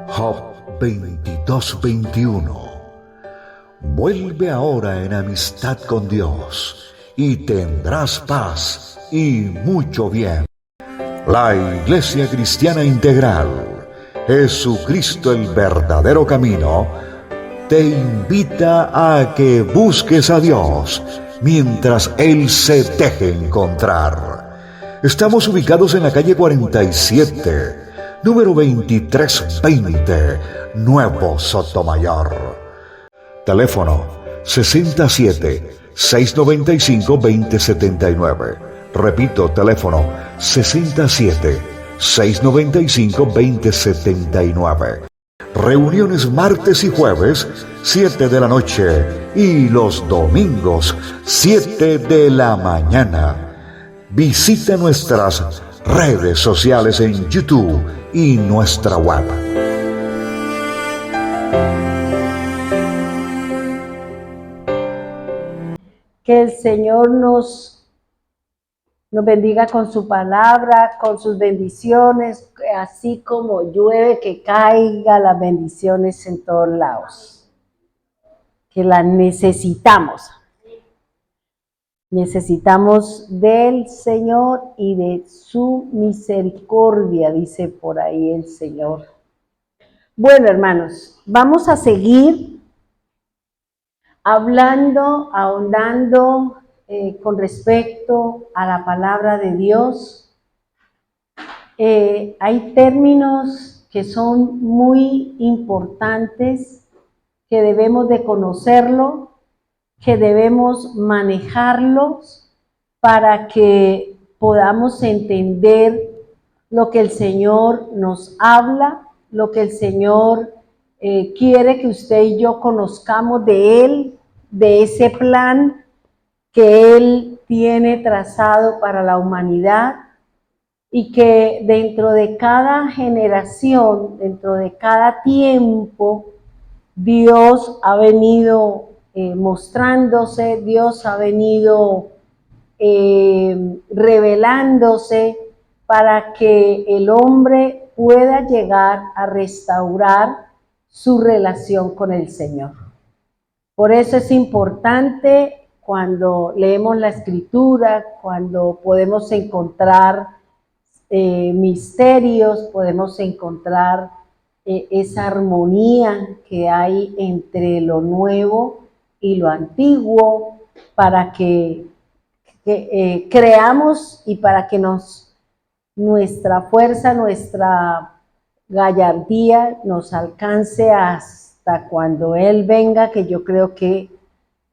Job 22:21. Vuelve ahora en amistad con Dios y tendrás paz y mucho bien. La Iglesia Cristiana Integral, Jesucristo el verdadero camino, te invita a que busques a Dios mientras Él se deje encontrar. Estamos ubicados en la calle 47, número 2320, Nuevo Sotomayor. Teléfono 67-695-2079. Repito, teléfono 67-695-2079. Reuniones martes y jueves, 7 de la noche, y los domingos, 7 de la mañana. Visita nuestras redes sociales en YouTube y nuestra web. Que el Señor nos bendiga con su palabra, con sus bendiciones, así como llueve, que caiga las bendiciones en todos lados. Que las necesitamos. Necesitamos del Señor y de su misericordia, dice por ahí el Señor. Bueno, hermanos, vamos a seguir hablando, ahondando con respecto a la palabra de Dios. Hay términos que son muy importantes, que debemos de conocerlo, que debemos manejarlos para que podamos entender lo que el Señor nos habla, lo que el Señor quiere que usted y yo conozcamos de Él, de ese plan que Él tiene trazado para la humanidad, y que dentro de cada generación, dentro de cada tiempo, Dios ha venido mostrándose, Dios ha venido revelándose para que el hombre pueda llegar a restaurar su relación con el Señor. Por eso es importante cuando leemos la Escritura, cuando podemos encontrar misterios, podemos encontrar esa armonía que hay entre lo nuevo y lo antiguo, para que creamos y para que nuestra fuerza, nuestra gallardía nos alcance hasta cuando Él venga, que yo creo que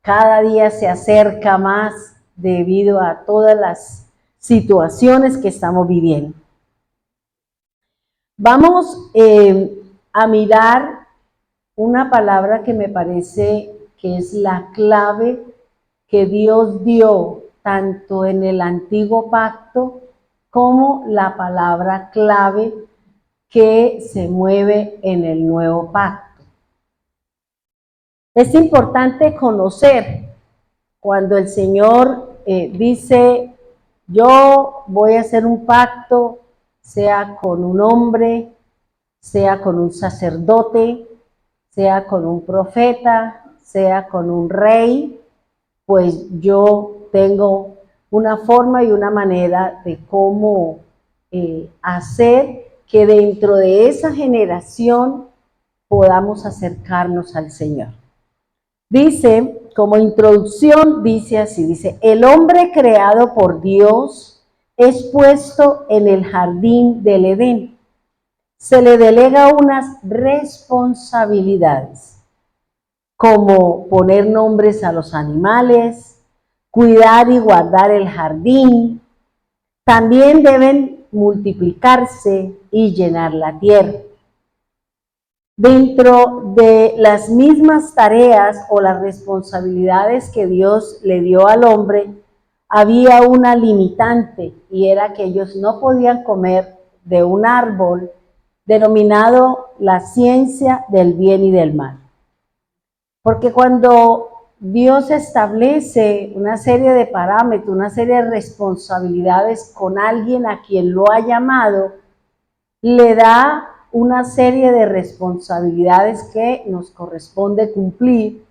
cada día se acerca más debido a todas las situaciones que estamos viviendo. Vamos a mirar una palabra que me parece que es la clave que Dios dio tanto en el antiguo pacto como la palabra clave que se mueve en el nuevo pacto. Es importante conocer cuando el Señor dice: yo voy a hacer un pacto, sea con un hombre, sea con un sacerdote, sea con un profeta, sea con un rey, pues yo tengo una forma y una manera de cómo hacer que dentro de esa generación podamos acercarnos al Señor. Dice, como introducción, dice así, dice: el hombre creado por Dios es puesto en el jardín del Edén. Se le delega unas responsabilidades, como poner nombres a los animales, cuidar y guardar el jardín. También deben multiplicarse y llenar la tierra. Dentro de las mismas tareas o las responsabilidades que Dios le dio al hombre, había una limitante, y era que ellos no podían comer de un árbol denominado la ciencia del bien y del mal. Porque cuando Dios establece una serie de parámetros, una serie de responsabilidades con alguien a quien lo ha llamado, le da una serie de responsabilidades que nos corresponde cumplir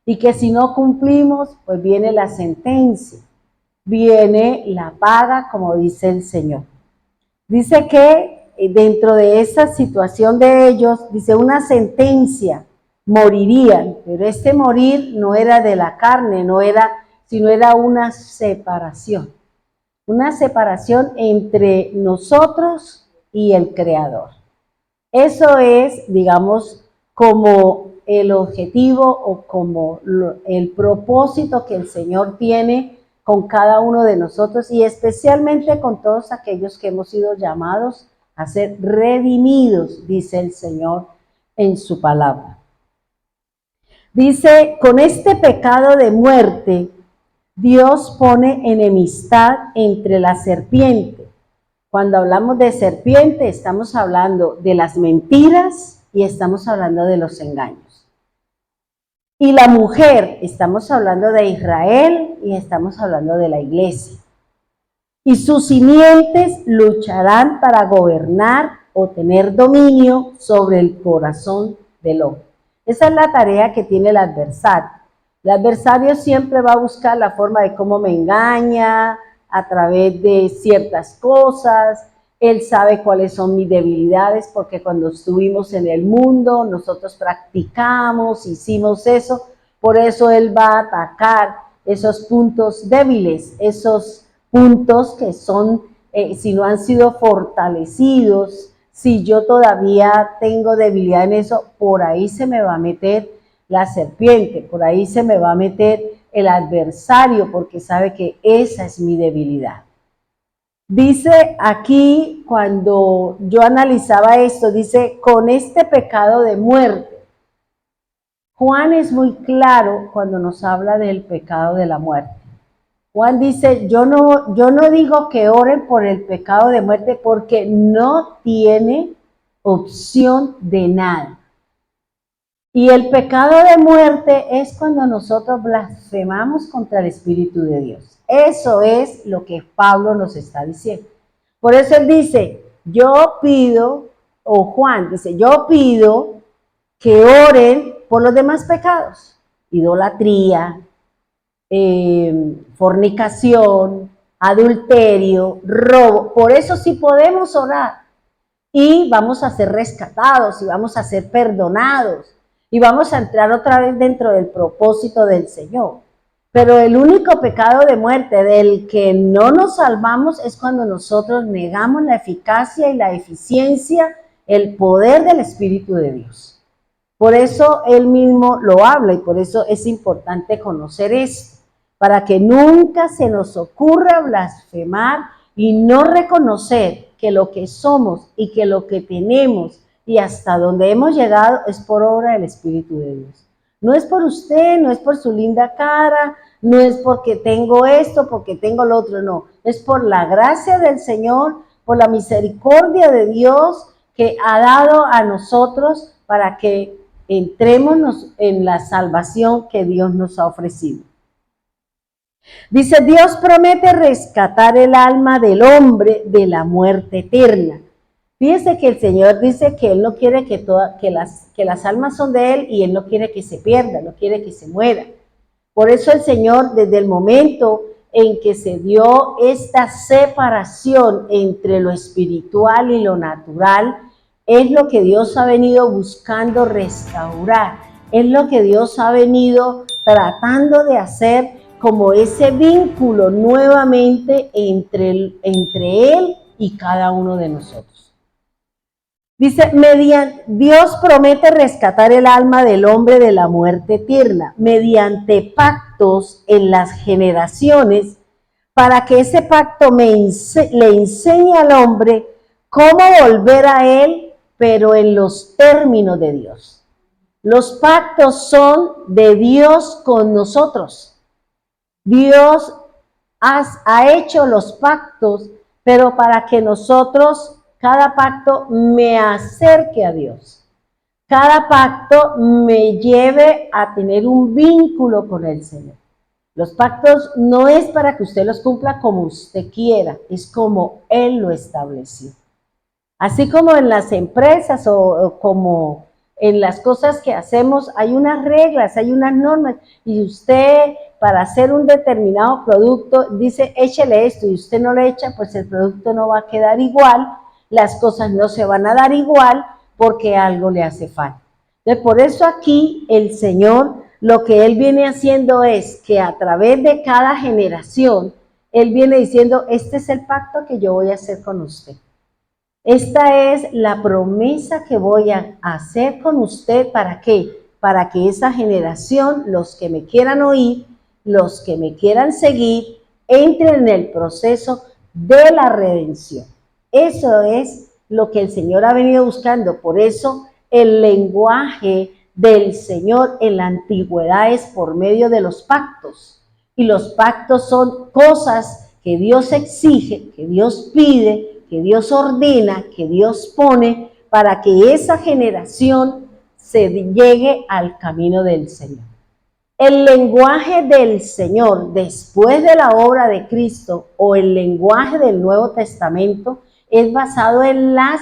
y que si no cumplimos, pues viene la sentencia, viene la paga, como dice el Señor. Dice que dentro de esa situación de ellos, dice una sentencia, morirían, pero este morir no era de la carne, sino era una separación entre nosotros y el Creador. Eso es, digamos, como el objetivo o como el propósito que el Señor tiene con cada uno de nosotros y especialmente con todos aquellos que hemos sido llamados a ser redimidos, dice el Señor en su palabra. Dice, con este pecado de muerte, Dios pone enemistad entre la serpiente. Cuando hablamos de serpiente, estamos hablando de las mentiras y estamos hablando de los engaños. Y la mujer, estamos hablando de Israel y estamos hablando de la iglesia. Y sus simientes lucharán para gobernar o tener dominio sobre el corazón del hombre. Esa es la tarea que tiene el adversario. El adversario siempre va a buscar la forma de cómo me engaña a través de ciertas cosas. Él sabe cuáles son mis debilidades porque cuando estuvimos en el mundo nosotros practicamos, hicimos eso. Por eso él va a atacar esos puntos débiles, esos puntos que son, si no han sido fortalecidos, si yo todavía tengo debilidad en eso, por ahí se me va a meter la serpiente, por ahí se me va a meter el adversario, porque sabe que esa es mi debilidad. Dice aquí, cuando yo analizaba esto, dice, con este pecado de muerte. Juan es muy claro cuando nos habla del pecado de la muerte. Juan dice, yo no digo que oren por el pecado de muerte porque no tiene opción de nada. Y el pecado de muerte es cuando nosotros blasfemamos contra el Espíritu de Dios. Eso es lo que Pablo nos está diciendo. Por eso él dice, yo pido, o Juan dice, yo pido que oren por los demás pecados. Idolatría, fornicación, adulterio, robo. Por eso sí podemos orar. Y vamos a ser rescatados y vamos a ser perdonados. Y vamos a entrar otra vez dentro del propósito del Señor. Pero el único pecado de muerte del que no nos salvamos es cuando nosotros negamos la eficacia y la eficiencia, el poder del Espíritu de Dios. Por eso Él mismo lo habla y por eso es importante conocer esto, para que nunca se nos ocurra blasfemar y no reconocer que lo que somos y que lo que tenemos y hasta donde hemos llegado es por obra del Espíritu de Dios. No es por usted, no es por su linda cara, no es porque tengo esto, porque tengo lo otro, no. Es por la gracia del Señor, por la misericordia de Dios que ha dado a nosotros para que entremos en la salvación que Dios nos ha ofrecido. Dice, Dios promete rescatar el alma del hombre de la muerte eterna. Fíjese que el Señor dice que Él no quiere que las almas son de Él y Él no quiere que se pierdan, no quiere que se mueran. Por eso el Señor, desde el momento en que se dio esta separación entre lo espiritual y lo natural, es lo que Dios ha venido buscando restaurar, es lo que Dios ha venido tratando de hacer como ese vínculo nuevamente entre Él y cada uno de nosotros. Dice, Dios promete rescatar el alma del hombre de la muerte eterna mediante pactos en las generaciones para que ese pacto le enseñe al hombre cómo volver a Él, pero en los términos de Dios. Los pactos son de Dios con nosotros. Dios ha hecho los pactos, pero para que nosotros cada pacto me acerque a Dios. Cada pacto me lleve a tener un vínculo con el Señor. Los pactos no es para que usted los cumpla como usted quiera, es como Él lo estableció. Así como en las empresas o como en las cosas que hacemos, hay unas reglas, hay unas normas, y usted para hacer un determinado producto dice échele esto y usted no le echa, pues el producto no va a quedar igual, las cosas no se van a dar igual porque algo le hace falta. Entonces, por eso aquí el Señor lo que Él viene haciendo es que a través de cada generación, Él viene diciendo, este es el pacto que yo voy a hacer con usted. Esta es la promesa que voy a hacer con usted. ¿Para qué? Para que esa generación, los que me quieran oír, los que me quieran seguir, entren en el proceso de la redención. Eso es lo que el Señor ha venido buscando. Por eso el lenguaje del Señor en la antigüedad es por medio de los pactos. Y los pactos son cosas que Dios exige, que Dios pide, que Dios ordena, que Dios pone para que esa generación se llegue al camino del Señor. El lenguaje del Señor después de la obra de Cristo o el lenguaje del Nuevo Testamento es basado en las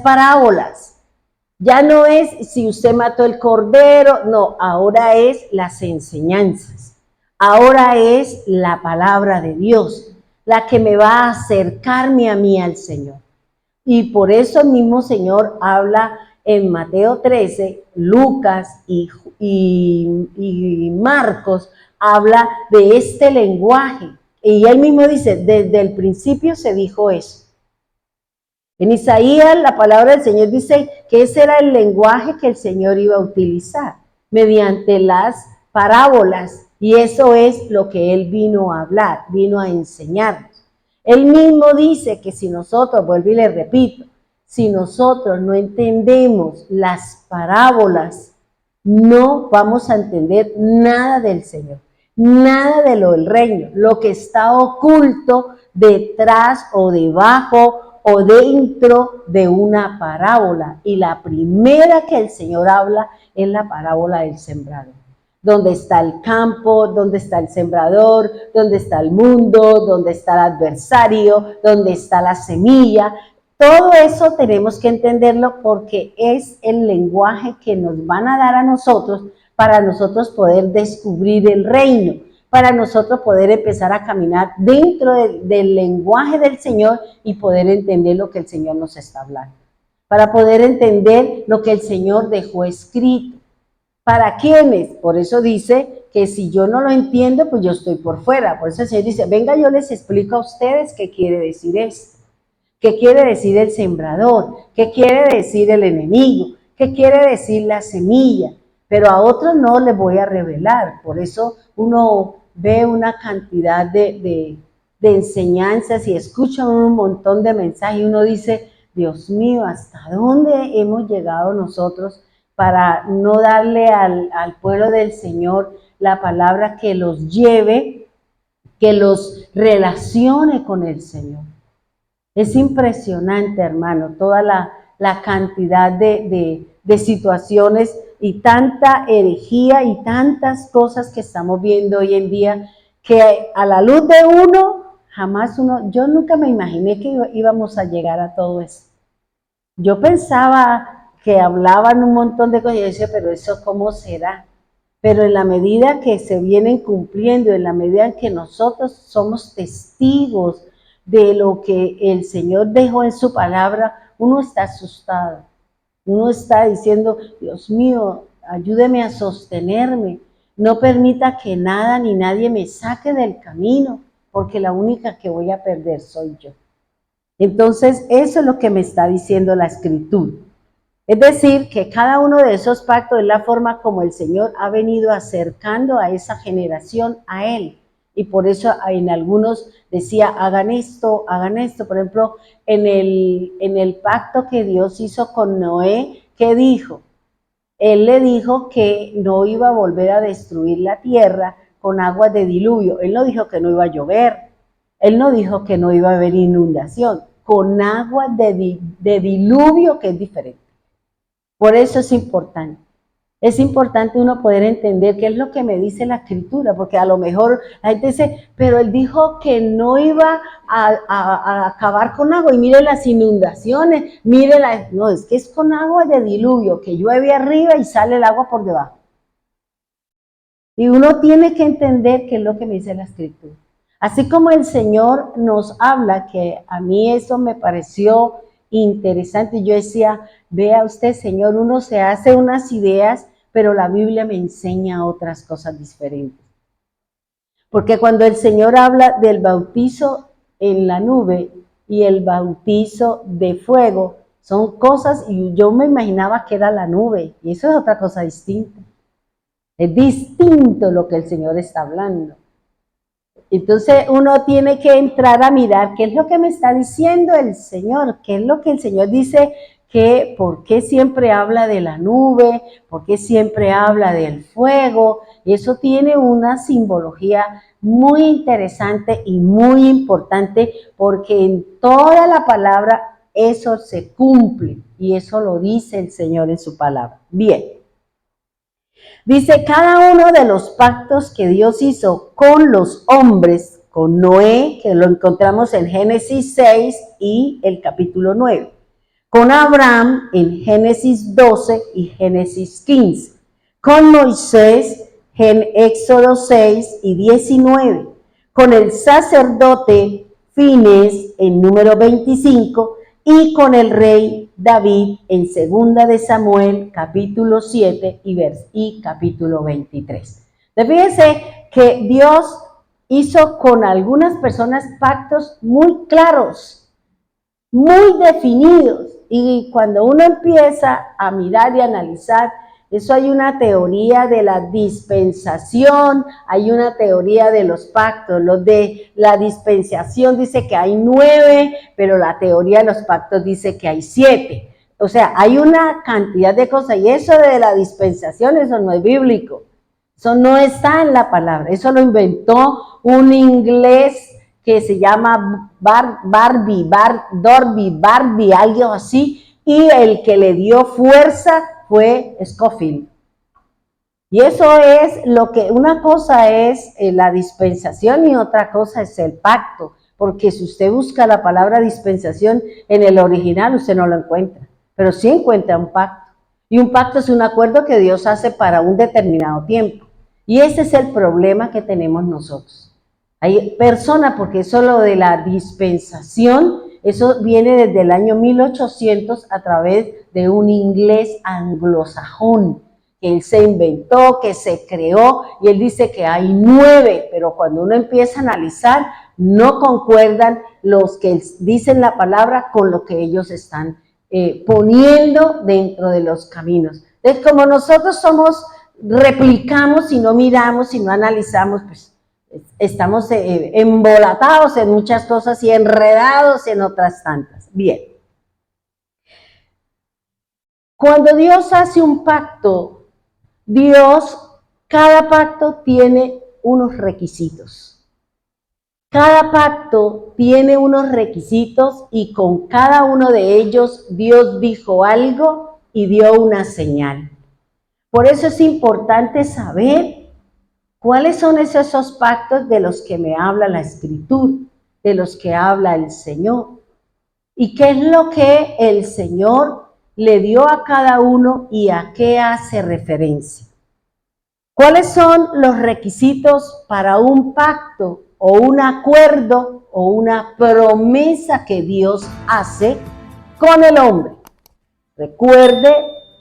parábolas. Ya no es si usted mató el cordero, no, ahora es las enseñanzas. Ahora es la palabra de Dios, la que me va a acercarme a mí al Señor. Y por eso el mismo Señor habla en Mateo 13, Lucas y Marcos, habla de este lenguaje. Y él mismo dice, desde el principio se dijo eso. En Isaías la palabra del Señor dice que ese era el lenguaje que el Señor iba a utilizar, mediante las parábolas. Y eso es lo que Él vino a hablar, vino a enseñarnos. Él mismo dice que si nosotros, vuelvo y le repito, si nosotros no entendemos las parábolas, no vamos a entender nada del Señor, nada de lo del reino, lo que está oculto detrás o debajo o dentro de una parábola. Y la primera que el Señor habla es la parábola del sembrador. Donde está el campo, donde está el sembrador, donde está el mundo, donde está el adversario, donde está la semilla. Todo eso tenemos que entenderlo porque es el lenguaje que nos van a dar a nosotros para nosotros poder descubrir el reino, para nosotros poder empezar a caminar dentro del lenguaje del Señor y poder entender lo que el Señor nos está hablando, para poder entender lo que el Señor dejó escrito. ¿Para quiénes? Por eso dice que si yo no lo entiendo, pues yo estoy por fuera. Por eso el Señor dice, venga, yo les explico a ustedes qué quiere decir esto. ¿Qué quiere decir el sembrador? ¿Qué quiere decir el enemigo? ¿Qué quiere decir la semilla? Pero a otros no les voy a revelar. Por eso uno ve una cantidad de enseñanzas y escucha un montón de mensajes y uno dice, Dios mío, ¿hasta dónde hemos llegado nosotros para no darle al pueblo del Señor la palabra que los lleve, que los relacione con el Señor? Es impresionante, hermano, toda la cantidad de situaciones y tanta herejía y tantas cosas que estamos viendo hoy en día que a la luz de yo nunca me imaginé que íbamos a llegar a todo eso. Yo pensaba que hablaban un montón de cosas y yo decía, pero eso ¿cómo será? Pero en la medida que se vienen cumpliendo, en la medida en que nosotros somos testigos de lo que el Señor dejó en su palabra, uno está asustado. Uno está diciendo, Dios mío, ayúdeme a sostenerme. No permita que nada ni nadie me saque del camino, porque la única que voy a perder soy yo. Entonces, eso es lo que me está diciendo la Escritura. Es decir, que cada uno de esos pactos es la forma como el Señor ha venido acercando a esa generación a Él. Y por eso en algunos decía, hagan esto. Por ejemplo, en el pacto que Dios hizo con Noé, ¿qué dijo? Él le dijo que no iba a volver a destruir la tierra con aguas de diluvio. Él no dijo que no iba a llover. Él no dijo que no iba a haber inundación, con agua de diluvio, que es diferente. Por eso es importante. Es importante uno poder entender qué es lo que me dice la Escritura, porque a lo mejor la gente dice, pero él dijo que no iba a acabar con agua, y mire las inundaciones, mire no, es que es con agua de diluvio, que llueve arriba y sale el agua por debajo. Y uno tiene que entender qué es lo que me dice la Escritura. Así como el Señor nos habla, que a mí eso me pareció interesante, yo decía, vea usted, Señor, uno se hace unas ideas, pero la Biblia me enseña otras cosas diferentes. Porque cuando el Señor habla del bautizo en la nube y el bautizo de fuego, son cosas, y yo me imaginaba que era la nube, y eso es otra cosa distinta. Es distinto lo que el Señor está hablando. Entonces uno tiene que entrar a mirar qué es lo que me está diciendo el Señor, qué es lo que el Señor dice, que por qué siempre habla de la nube, por qué siempre habla del fuego. Y eso tiene una simbología muy interesante y muy importante, porque en toda la palabra eso se cumple, y eso lo dice el Señor en su palabra. Bien. Dice, cada uno de los pactos que Dios hizo con los hombres, con Noé, que lo encontramos en Génesis 6 y el capítulo 9, con Abraham en Génesis 12 y Génesis 15, con Moisés en Éxodo 6 y 19, con el sacerdote Fines en número 25, y con el rey David en 2 de Samuel, capítulo 7 y capítulo 23. Fíjense que Dios hizo con algunas personas pactos muy claros, muy definidos, y cuando uno empieza a mirar y analizar, eso hay una teoría de la dispensación, hay una teoría de los pactos. Los de la dispensación dice que hay 9, pero la teoría de los pactos dice que hay 7. O sea, hay una cantidad de cosas, y eso de la dispensación, eso no es bíblico. Eso no está en la palabra, eso lo inventó un inglés que se llama Barbie, algo así, y el que le dio fuerza fue Scofield. Y eso es lo que, una cosa es la dispensación y otra cosa es el pacto, porque si usted busca la palabra dispensación en el original, usted no lo encuentra, pero sí encuentra un pacto. Y un pacto es un acuerdo que Dios hace para un determinado tiempo. Y ese es el problema que tenemos nosotros. Hay personas, porque eso lo de la dispensación, eso viene desde el año 1800 a través de un inglés anglosajón, que él se inventó, que se creó, y él dice que hay 9, pero cuando uno empieza a analizar, no concuerdan los que dicen la palabra con lo que ellos están poniendo dentro de los caminos. Entonces, como nosotros replicamos y no miramos y no analizamos, pues estamos embolatados en muchas cosas y enredados en otras tantas. Bien. Cuando Dios hace un pacto, cada pacto tiene unos requisitos. Cada pacto tiene unos requisitos, y con cada uno de ellos Dios dijo algo y dio una señal. Por eso es importante saber cuáles son esos pactos de los que me habla la Escritura, de los que habla el Señor, y qué es lo que el Señor le dio a cada uno y a qué hace referencia. ¿Cuáles son los requisitos para un pacto o un acuerdo o una promesa que Dios hace con el hombre? Recuerde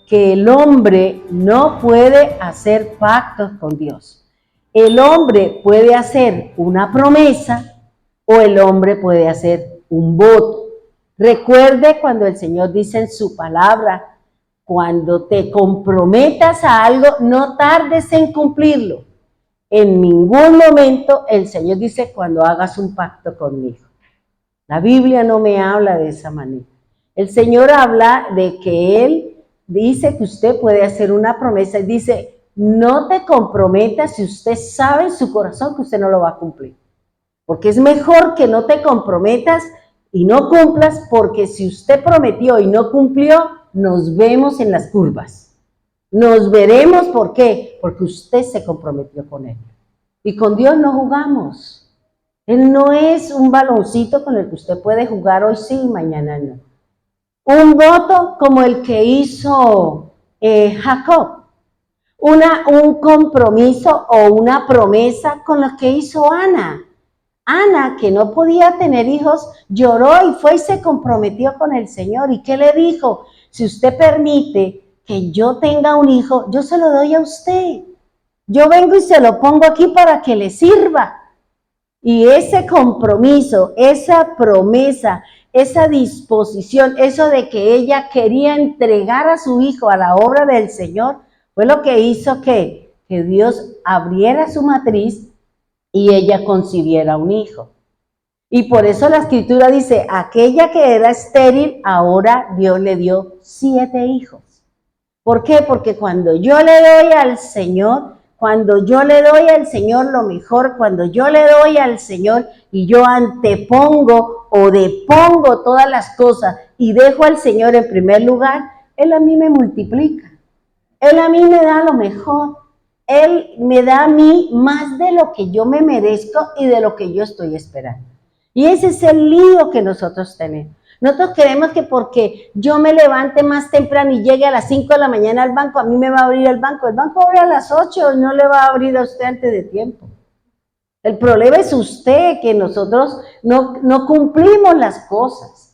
que el hombre no puede hacer pactos con Dios. El hombre puede hacer una promesa o el hombre puede hacer un voto. Recuerde cuando el Señor dice en su palabra, cuando te comprometas a algo, no tardes en cumplirlo. En ningún momento el Señor dice cuando hagas un pacto conmigo. La Biblia no me habla de esa manera. El Señor habla de que Él dice que usted puede hacer una promesa y dice, no te comprometas si usted sabe en su corazón que usted no lo va a cumplir. Porque es mejor que no te comprometas y no cumplas, porque si usted prometió y no cumplió, nos vemos en las curvas. Nos veremos, ¿por qué? Porque usted se comprometió con Él. Y con Dios no jugamos. Él no es un baloncito con el que usted puede jugar hoy sí y mañana no. Un voto como el que hizo Jacob. Un compromiso o una promesa con lo que hizo Ana. Ana, que no podía tener hijos, lloró y fue y se comprometió con el Señor. ¿Y qué le dijo? Si usted permite que yo tenga un hijo, yo se lo doy a usted. Yo vengo y se lo pongo aquí para que le sirva. Y ese compromiso, esa promesa, esa disposición, eso de que ella quería entregar a su hijo a la obra del Señor, fue lo que hizo que Dios abriera su matriz y ella concibiera un hijo. Y por eso la Escritura dice, aquella que era estéril, ahora Dios le dio 7 hijos. ¿Por qué? Porque cuando yo le doy al Señor lo mejor, cuando yo le doy al Señor y yo antepongo o depongo todas las cosas y dejo al Señor en primer lugar, Él a mí me multiplica. Él a mí me da lo mejor. Él me da a mí más de lo que yo me merezco y de lo que yo estoy esperando. Y ese es el lío que nosotros tenemos. Nosotros queremos que porque yo me levante más temprano y llegue a las 5 de la mañana al banco, a mí me va a abrir el banco. El banco abre a las 8 y no le va a abrir a usted antes de tiempo. El problema es usted, que nosotros no cumplimos las cosas.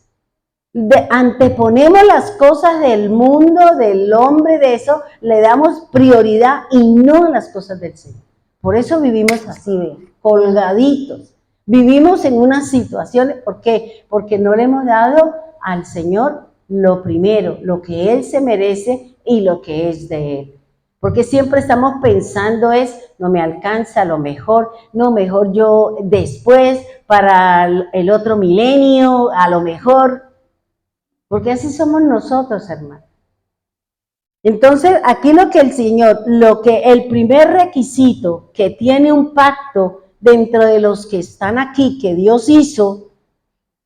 Anteponemos las cosas del mundo, del hombre, de eso, le damos prioridad y no las cosas del Señor. Por eso vivimos así, colgaditos. Vivimos en una situación, ¿por qué? Porque no le hemos dado al Señor lo primero, lo que Él se merece y lo que es de Él. Porque siempre estamos pensando no me alcanza lo mejor, no, mejor yo después, para el otro milenio, a lo mejor. Porque así somos nosotros, hermanos. Entonces, aquí el primer requisito que tiene un pacto dentro de los que están aquí, que Dios hizo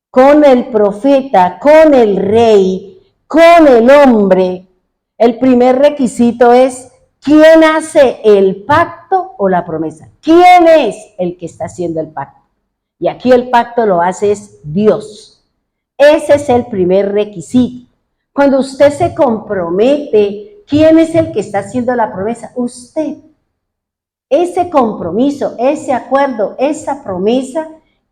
con el profeta, con el rey, con el hombre, el primer requisito es ¿quién hace el pacto o la promesa? ¿Quién es el que está haciendo el pacto? Y aquí el pacto lo hace es Dios. Ese es el primer requisito. Cuando usted se compromete, ¿quién es el que está haciendo la promesa? Usted. Ese compromiso, ese acuerdo, esa promesa,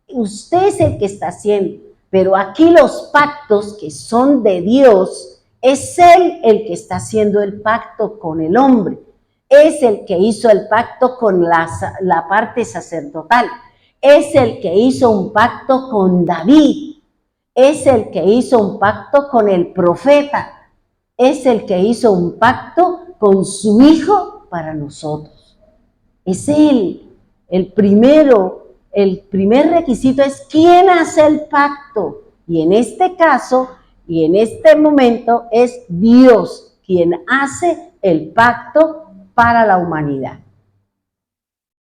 usted es el que está haciendo. Pero aquí los pactos que son de Dios, es Él el que está haciendo el pacto con el hombre. Es el que hizo el pacto con la parte sacerdotal. Es el que hizo un pacto con David. Es el que hizo un pacto con el profeta. Es el que hizo un pacto con su Hijo para nosotros. Es Él. El primer requisito es ¿quién hace el pacto? Y en este caso, y en este momento, es Dios quien hace el pacto para la humanidad.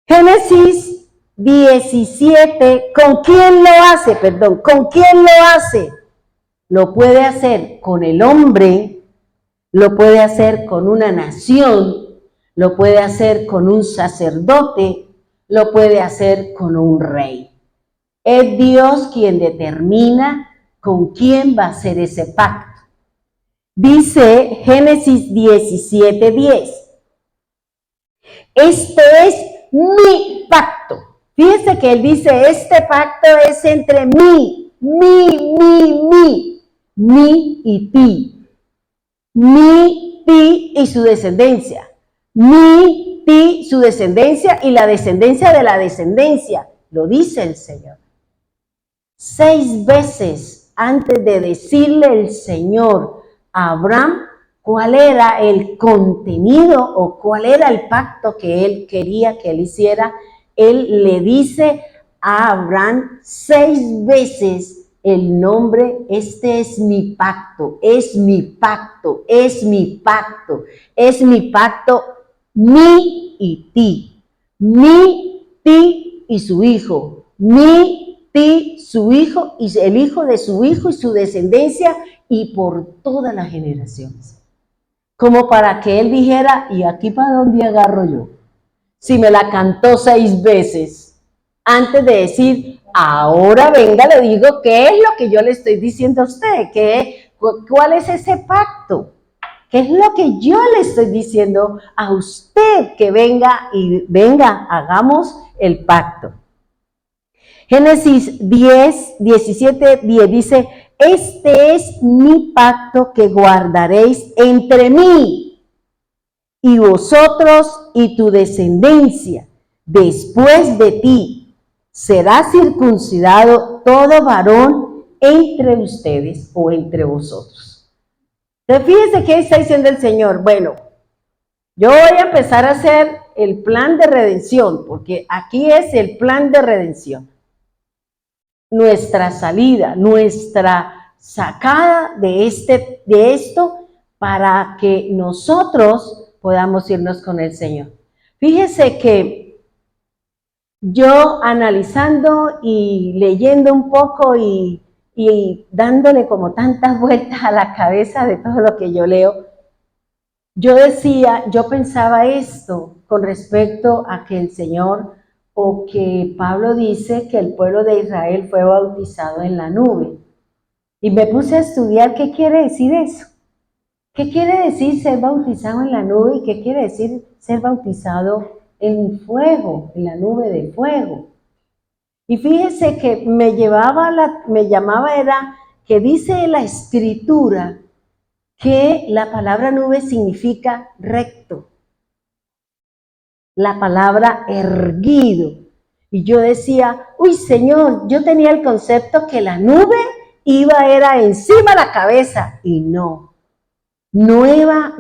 Génesis 17, ¿con quién lo hace? ¿Con quién lo hace? Lo puede hacer con el hombre, lo puede hacer con una nación, lo puede hacer con un sacerdote, lo puede hacer con un rey. Es Dios quien determina con quién va a hacer ese pacto. Dice Génesis 17:10. Este es mi pacto. Fíjese que él dice, este pacto es entre mí y ti. Ti y su descendencia. Ti, su descendencia y la descendencia de la descendencia. Lo dice el Señor. 6 veces antes de decirle el Señor a Abraham cuál era el contenido o cuál era el pacto que Él quería que Él hiciera, Él le dice a Abraham 6 veces el nombre, este es mi pacto, es mi pacto, es mi pacto, es mi pacto, mi y ti y su hijo, ti, su hijo, y el hijo de su hijo y su descendencia, y por todas las generaciones. Como para que él dijera, ¿y aquí para dónde agarro yo? Si me la cantó 6 veces, antes de decir, ahora venga, le digo, ¿qué es lo que yo le estoy diciendo a usted? ¿Cuál es ese pacto? ¿Qué es lo que yo le estoy diciendo a usted? Que venga y venga, hagamos el pacto. Génesis 10, 17, 10 dice, este es mi pacto que guardaréis entre mí y vosotros y tu descendencia después de ti. Será circuncidado todo varón entre ustedes o entre vosotros. Entonces, fíjense qué está diciendo el Señor. Bueno, yo voy a empezar a hacer el plan de redención, porque aquí es el plan de redención. Nuestra salida, nuestra sacada de esto para que nosotros podamos irnos con el Señor. Fíjese que yo analizando y leyendo un poco y dándole como tantas vueltas a la cabeza de todo lo que yo leo, yo pensaba esto con respecto a que el Señor o que Pablo dice que el pueblo de Israel fue bautizado en la nube. Y me puse a estudiar qué quiere decir eso. ¿Qué quiere decir ser bautizado en la nube y qué quiere decir ser bautizado en fuego, en la nube de fuego? Y fíjese que me llamaba era que dice la Escritura que la palabra nube significa recto. La palabra erguido. Y yo decía, uy Señor, yo tenía el concepto que la nube era encima de la cabeza, y no iba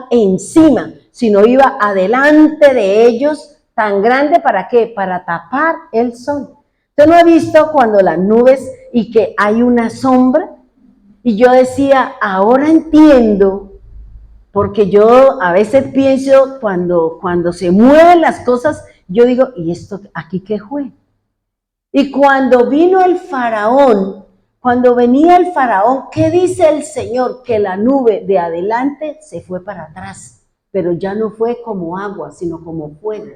encima, sino iba adelante de ellos, tan grande, ¿para qué? Para tapar el sol. ¿Usted no ha visto cuando las nubes y que hay una sombra? Y yo decía, ahora entiendo, porque yo a veces pienso cuando se mueven las cosas, yo digo, ¿y esto aquí qué fue? Y cuando venía el faraón, ¿qué dice el Señor? Que la nube de adelante se fue para atrás, pero ya no fue como agua, sino como fuego.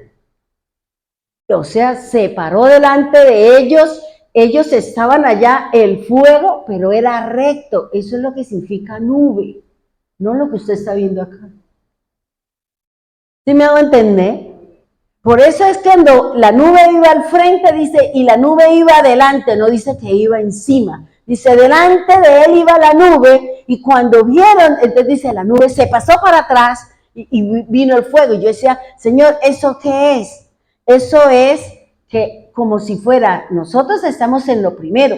O sea, se paró delante de ellos, ellos estaban allá, el fuego, pero era recto. Eso es lo que significa nube, no lo que usted está viendo acá. ¿Sí me hago entender? Por eso es que cuando la nube iba al frente, dice, y la nube iba adelante, no dice que iba encima. Dice, delante de él iba la nube, y cuando vieron, entonces dice, la nube se pasó para atrás, y vino el fuego. Y yo decía, Señor, ¿eso qué es? Eso es que como si fuera, nosotros estamos en lo primero,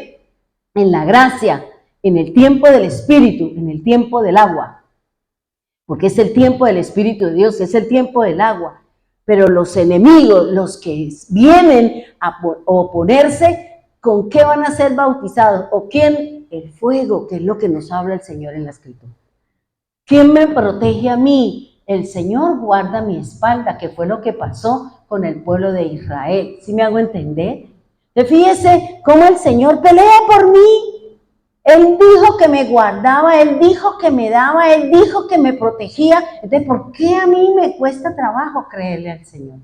en la gracia, en el tiempo del Espíritu, en el tiempo del agua. Porque es el tiempo del Espíritu de Dios, es el tiempo del agua. Pero los enemigos, los que vienen a oponerse, ¿con qué van a ser bautizados? ¿O quién? El fuego, que es lo que nos habla el Señor en la Escritura. ¿Quién me protege a mí? El Señor guarda mi espalda, que fue lo que pasó con el pueblo de Israel. ¿Sí me hago entender? Fíjese cómo el Señor pelea por mí. Él dijo que me guardaba, Él dijo que me daba, Él dijo que me protegía. Entonces, ¿por qué a mí me cuesta trabajo creerle al Señor?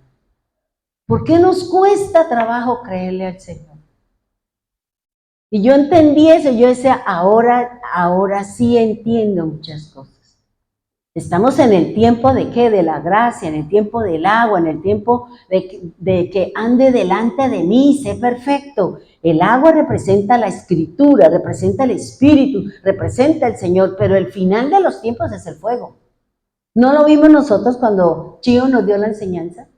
¿Por qué nos cuesta trabajo creerle al Señor? Y yo entendí eso, yo decía, ahora sí entiendo muchas cosas. Estamos en el tiempo de ¿qué? De la gracia, en el tiempo del agua, en el tiempo de que ande delante de mí, sé perfecto. El agua representa la Escritura, representa el Espíritu, representa el Señor, pero el final de los tiempos es el fuego. ¿No lo vimos nosotros cuando Chío nos dio la enseñanza?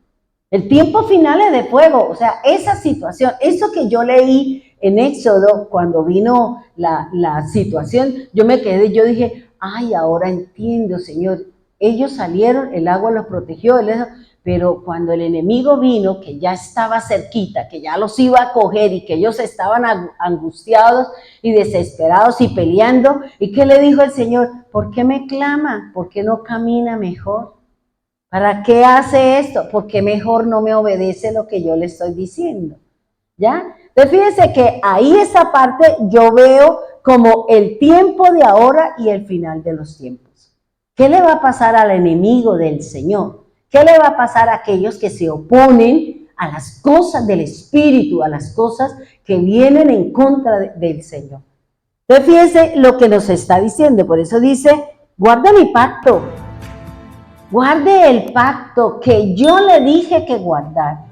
El tiempo final es de fuego, o sea, esa situación, eso que yo leí en Éxodo, cuando vino la situación, yo me quedé, yo dije, ay, ahora entiendo, Señor, ellos salieron, el agua los protegió, pero cuando el enemigo vino, que ya estaba cerquita, que ya los iba a coger y que ellos estaban angustiados y desesperados y peleando, ¿y qué le dijo el Señor? ¿Por qué me clama? ¿Por qué no camina mejor? ¿Para qué hace esto? ¿Por qué mejor no me obedece lo que yo le estoy diciendo? ¿Ya? Entonces fíjense que ahí esa parte yo veo como el tiempo de ahora y el final de los tiempos. ¿Qué le va a pasar al enemigo del Señor? ¿Qué le va a pasar a aquellos que se oponen a las cosas del Espíritu, a las cosas que vienen en contra del Señor? Entonces fíjense lo que nos está diciendo, por eso dice, guarda mi pacto, guarde el pacto que yo le dije que guardar.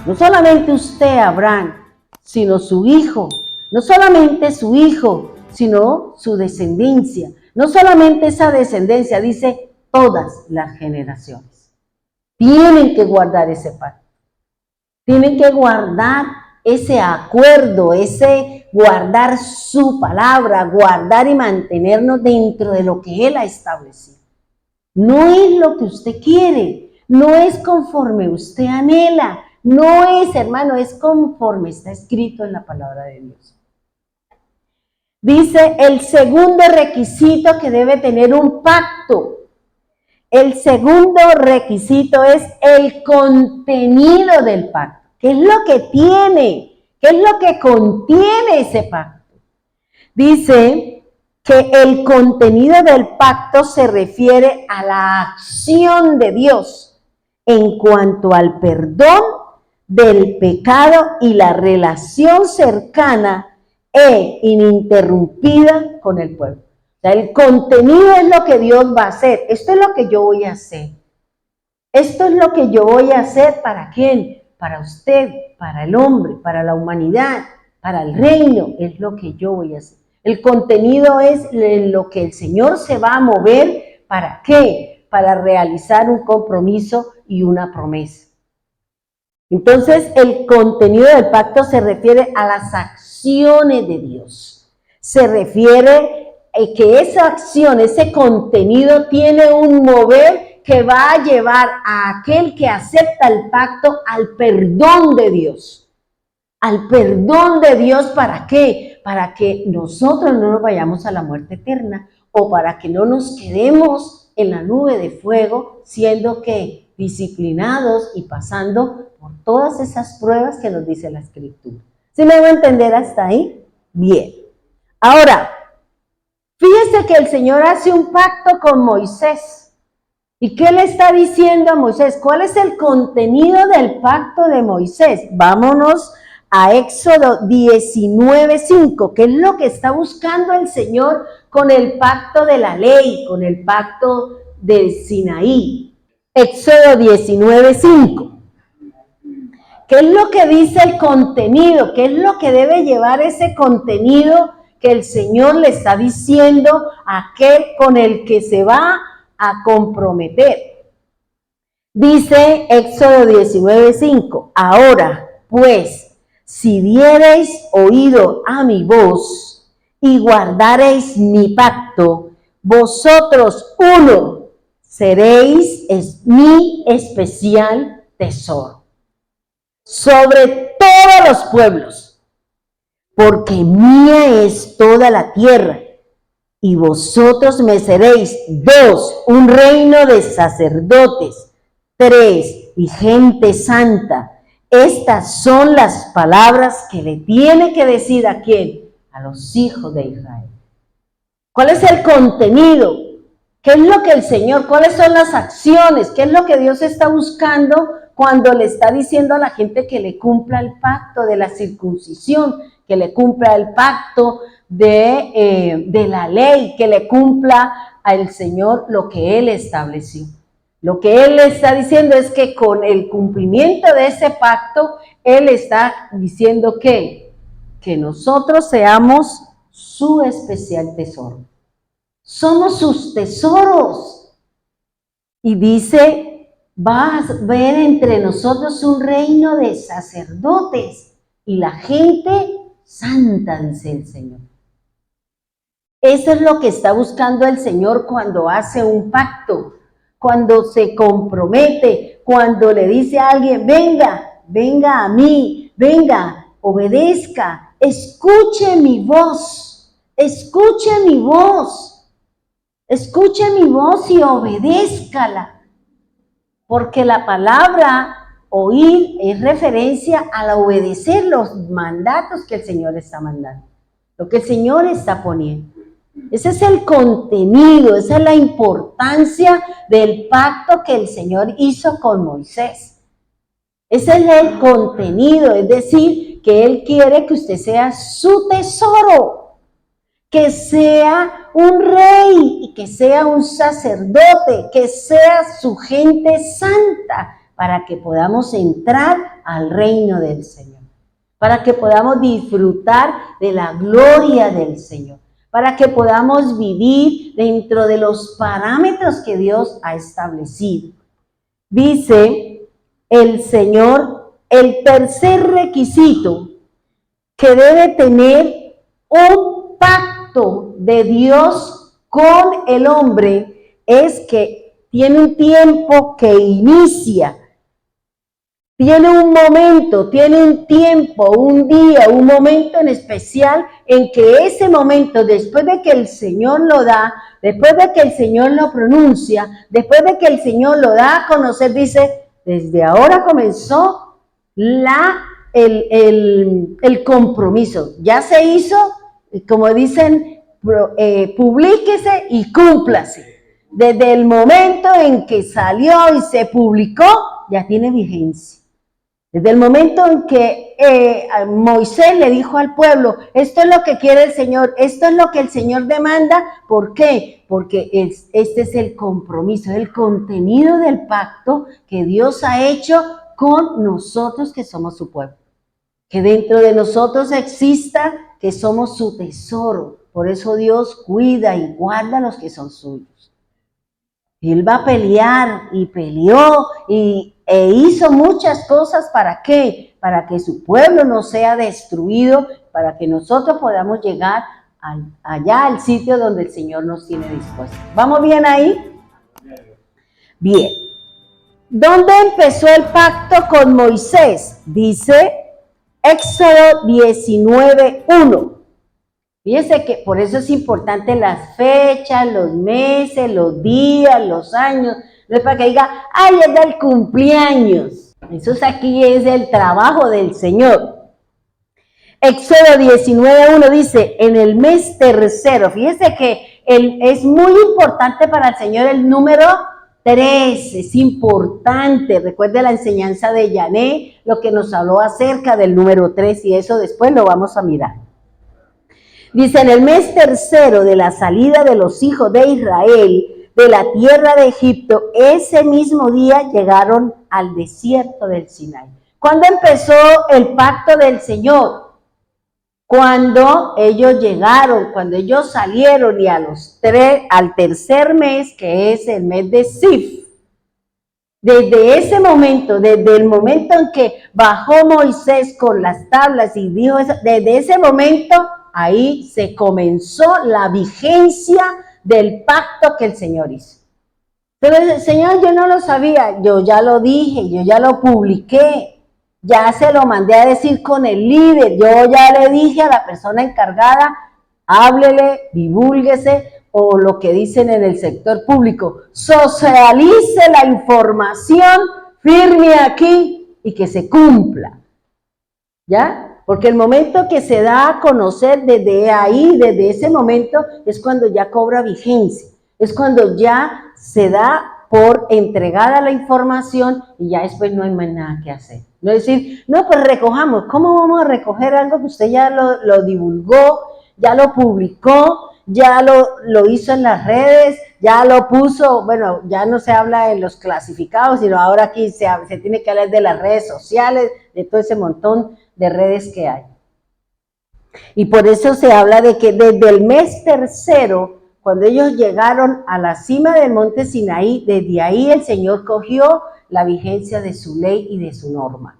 No solamente usted, Abraham, sino su hijo, no solamente su hijo, sino su descendencia, no solamente esa descendencia, dice todas las generaciones. Tienen que guardar ese pacto, tienen que guardar ese acuerdo, ese guardar su palabra, guardar y mantenernos dentro de lo que Él ha establecido. No es lo que usted quiere, no es conforme usted anhela, no es, hermano, es conforme está escrito en la palabra de Dios. Dice el segundo requisito que debe tener un pacto. El segundo requisito es el contenido del pacto. ¿Qué es lo que tiene? ¿Qué es lo que contiene ese pacto? Dice que el contenido del pacto se refiere a la acción de Dios en cuanto al perdón del pecado y la relación cercana e ininterrumpida con el pueblo. O sea, el contenido es lo que Dios va a hacer. Esto es lo que yo voy a hacer. Esto es lo que yo voy a hacer. ¿Para quién? Para usted, para el hombre, para la humanidad, para el reino. Es lo que yo voy a hacer. El contenido es lo que el Señor se va a mover. ¿Para qué? Para realizar un compromiso y una promesa. Entonces, el contenido del pacto se refiere a las acciones de Dios. Se refiere que esa acción, ese contenido tiene un mover que va a llevar a aquel que acepta el pacto al perdón de Dios. Al perdón de Dios, ¿para qué? Para que nosotros no nos vayamos a la muerte eterna o para que no nos quedemos en la nube de fuego, siendo que disciplinados y pasando por todas esas pruebas que nos dice la Escritura. ¿Sí me va a entender hasta ahí? Bien. Ahora, fíjese que el Señor hace un pacto con Moisés. ¿Y qué le está diciendo a Moisés? ¿Cuál es el contenido del pacto de Moisés? Vámonos a Éxodo 19:5, que es lo que está buscando el Señor con el pacto de la ley, con el pacto del Sinaí. Éxodo 19:5. ¿Qué es lo que dice el contenido? ¿Qué es lo que debe llevar ese contenido que el Señor le está diciendo a aquel con el que se va a comprometer? Dice Éxodo 19:5, ahora pues, si diereis oído a mi voz y guardareis mi pacto, vosotros seréis mi especial tesoro sobre todos los pueblos, porque mía es toda la tierra, y vosotros me seréis 2, un reino de sacerdotes, 3, y gente santa. Estas son las palabras que le tiene que decir ¿a quién? A los hijos de Israel. ¿Cuál es el contenido? ¿Qué es lo que el Señor, cuáles son las acciones? ¿Qué es lo que Dios está buscando cuando le está diciendo a la gente que le cumpla el pacto de la circuncisión, que le cumpla el pacto de la ley, que le cumpla al Señor lo que Él estableció? Lo que Él le está diciendo es que con el cumplimiento de ese pacto, Él está diciendo que nosotros seamos su especial tesoro. Somos sus tesoros. Y dice, va a ver entre nosotros un reino de sacerdotes y la gente santa, dice el Señor. Eso es lo que está buscando el Señor cuando hace un pacto, cuando se compromete, cuando le dice a alguien, venga a mí, venga, obedezca, escuche mi voz, escuche mi voz. Escuche mi voz y obedézcala. porque la palabra oír es referencia al obedecer los mandatos que el Señor está mandando, lo que el Señor está poniendo. Ese es el contenido, esa es la importancia del pacto que el Señor hizo con Moisés. Ese es el contenido, es decir, que Él quiere que usted sea su tesoro, que sea un rey y que sea un sacerdote, que sea su gente santa, para que podamos entrar al reino del Señor, para que podamos disfrutar de la gloria del Señor, para que podamos vivir dentro de los parámetros que Dios ha establecido. Dice el Señor, el tercer requisito que debe tener un pacto de Dios con el hombre es que tiene un tiempo que inicia, tiene un momento, tiene un tiempo, un día, un momento en especial en que ese momento, después de que el Señor lo da, después de que el Señor lo pronuncia, después de que el Señor lo da a conocer, dice, desde ahora comenzó el compromiso. Ya se hizo, como dicen, publíquese y cúmplase. Desde el momento en que salió y se publicó, ya tiene vigencia. Desde el momento en que Moisés le dijo al pueblo, esto es lo que quiere el Señor, esto es lo que el Señor demanda, ¿por qué? Porque este es el compromiso, el contenido del pacto que Dios ha hecho con nosotros que somos su pueblo. Que dentro de nosotros exista que somos su tesoro, por eso Dios cuida y guarda a los que son suyos. Él va a pelear y peleó e hizo muchas cosas, ¿para qué? Para que su pueblo no sea destruido, para que nosotros podamos llegar allá al sitio donde el Señor nos tiene dispuesto. ¿Vamos bien ahí? Bien. ¿Dónde empezó el pacto con Moisés? Dice Éxodo 19:1. Fíjense que por eso es importante las fechas, los meses, los días, los años. No es para que diga, ¡ay, es del cumpleaños! Eso aquí es el trabajo del Señor. Éxodo 19:1 dice, en el mes tercero. Fíjense que es muy importante para el Señor el número 3. Es importante. Recuerde la enseñanza de Yané, lo que nos habló acerca del número 3, y eso después lo vamos a mirar. Dice, en el mes tercero de la salida de los hijos de Israel de la tierra de Egipto, ese mismo día llegaron al desierto del Sinaí. ¿Cuándo empezó el pacto del Señor? Cuando ellos llegaron, cuando ellos salieron, y al tercer mes, que es el mes de Sif. Desde ese momento, desde el momento en que bajó Moisés con las tablas y dijo eso, desde ese momento, ahí se comenzó la vigencia del pacto que el Señor hizo. Pero el Señor, yo no lo sabía, yo ya lo dije, yo ya lo publiqué, ya se lo mandé a decir con el líder, yo ya le dije a la persona encargada, háblele, divúlguese, o lo que dicen en el sector público, socialice la información, firme aquí y que se cumpla. ¿Ya? Porque el momento que se da a conocer desde ahí, desde ese momento, es cuando ya cobra vigencia. Es cuando ya se da por entregada la información y ya después no hay más nada que hacer. No es decir, no, pues recojamos. ¿Cómo vamos a recoger algo que usted ya lo divulgó, ya lo publicó, ya lo hizo en las redes, ya lo puso? Bueno, ya no se habla de los clasificados, sino ahora aquí se tiene que hablar de las redes sociales, de todo ese montón de redes que hay. Y por eso se habla de que desde el mes tercero, cuando ellos llegaron a la cima del monte Sinaí, desde ahí el Señor cogió la vigencia de su ley y de su norma.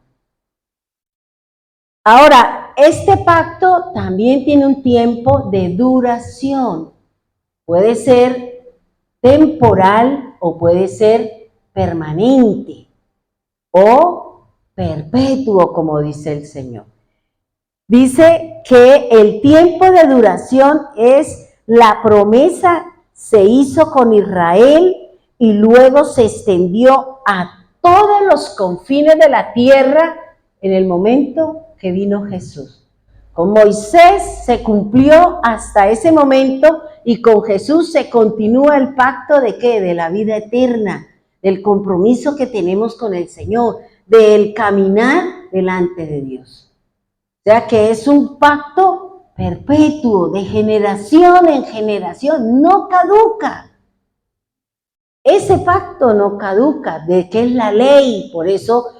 Ahora, este pacto también tiene un tiempo de duración. Puede ser temporal o puede ser permanente o perpetuo, como dice el Señor. Dice que el tiempo de duración es la promesa se hizo con Israel y luego se extendió a todos los confines de la tierra en el momento que vino Jesús. Con Moisés se cumplió hasta ese momento y con Jesús se continúa el pacto ¿de qué? De la vida eterna, del compromiso que tenemos con el Señor, del caminar delante de Dios. O sea que es un pacto perpetuo, de generación en generación, no caduca. Ese pacto no caduca, de que es la ley, por eso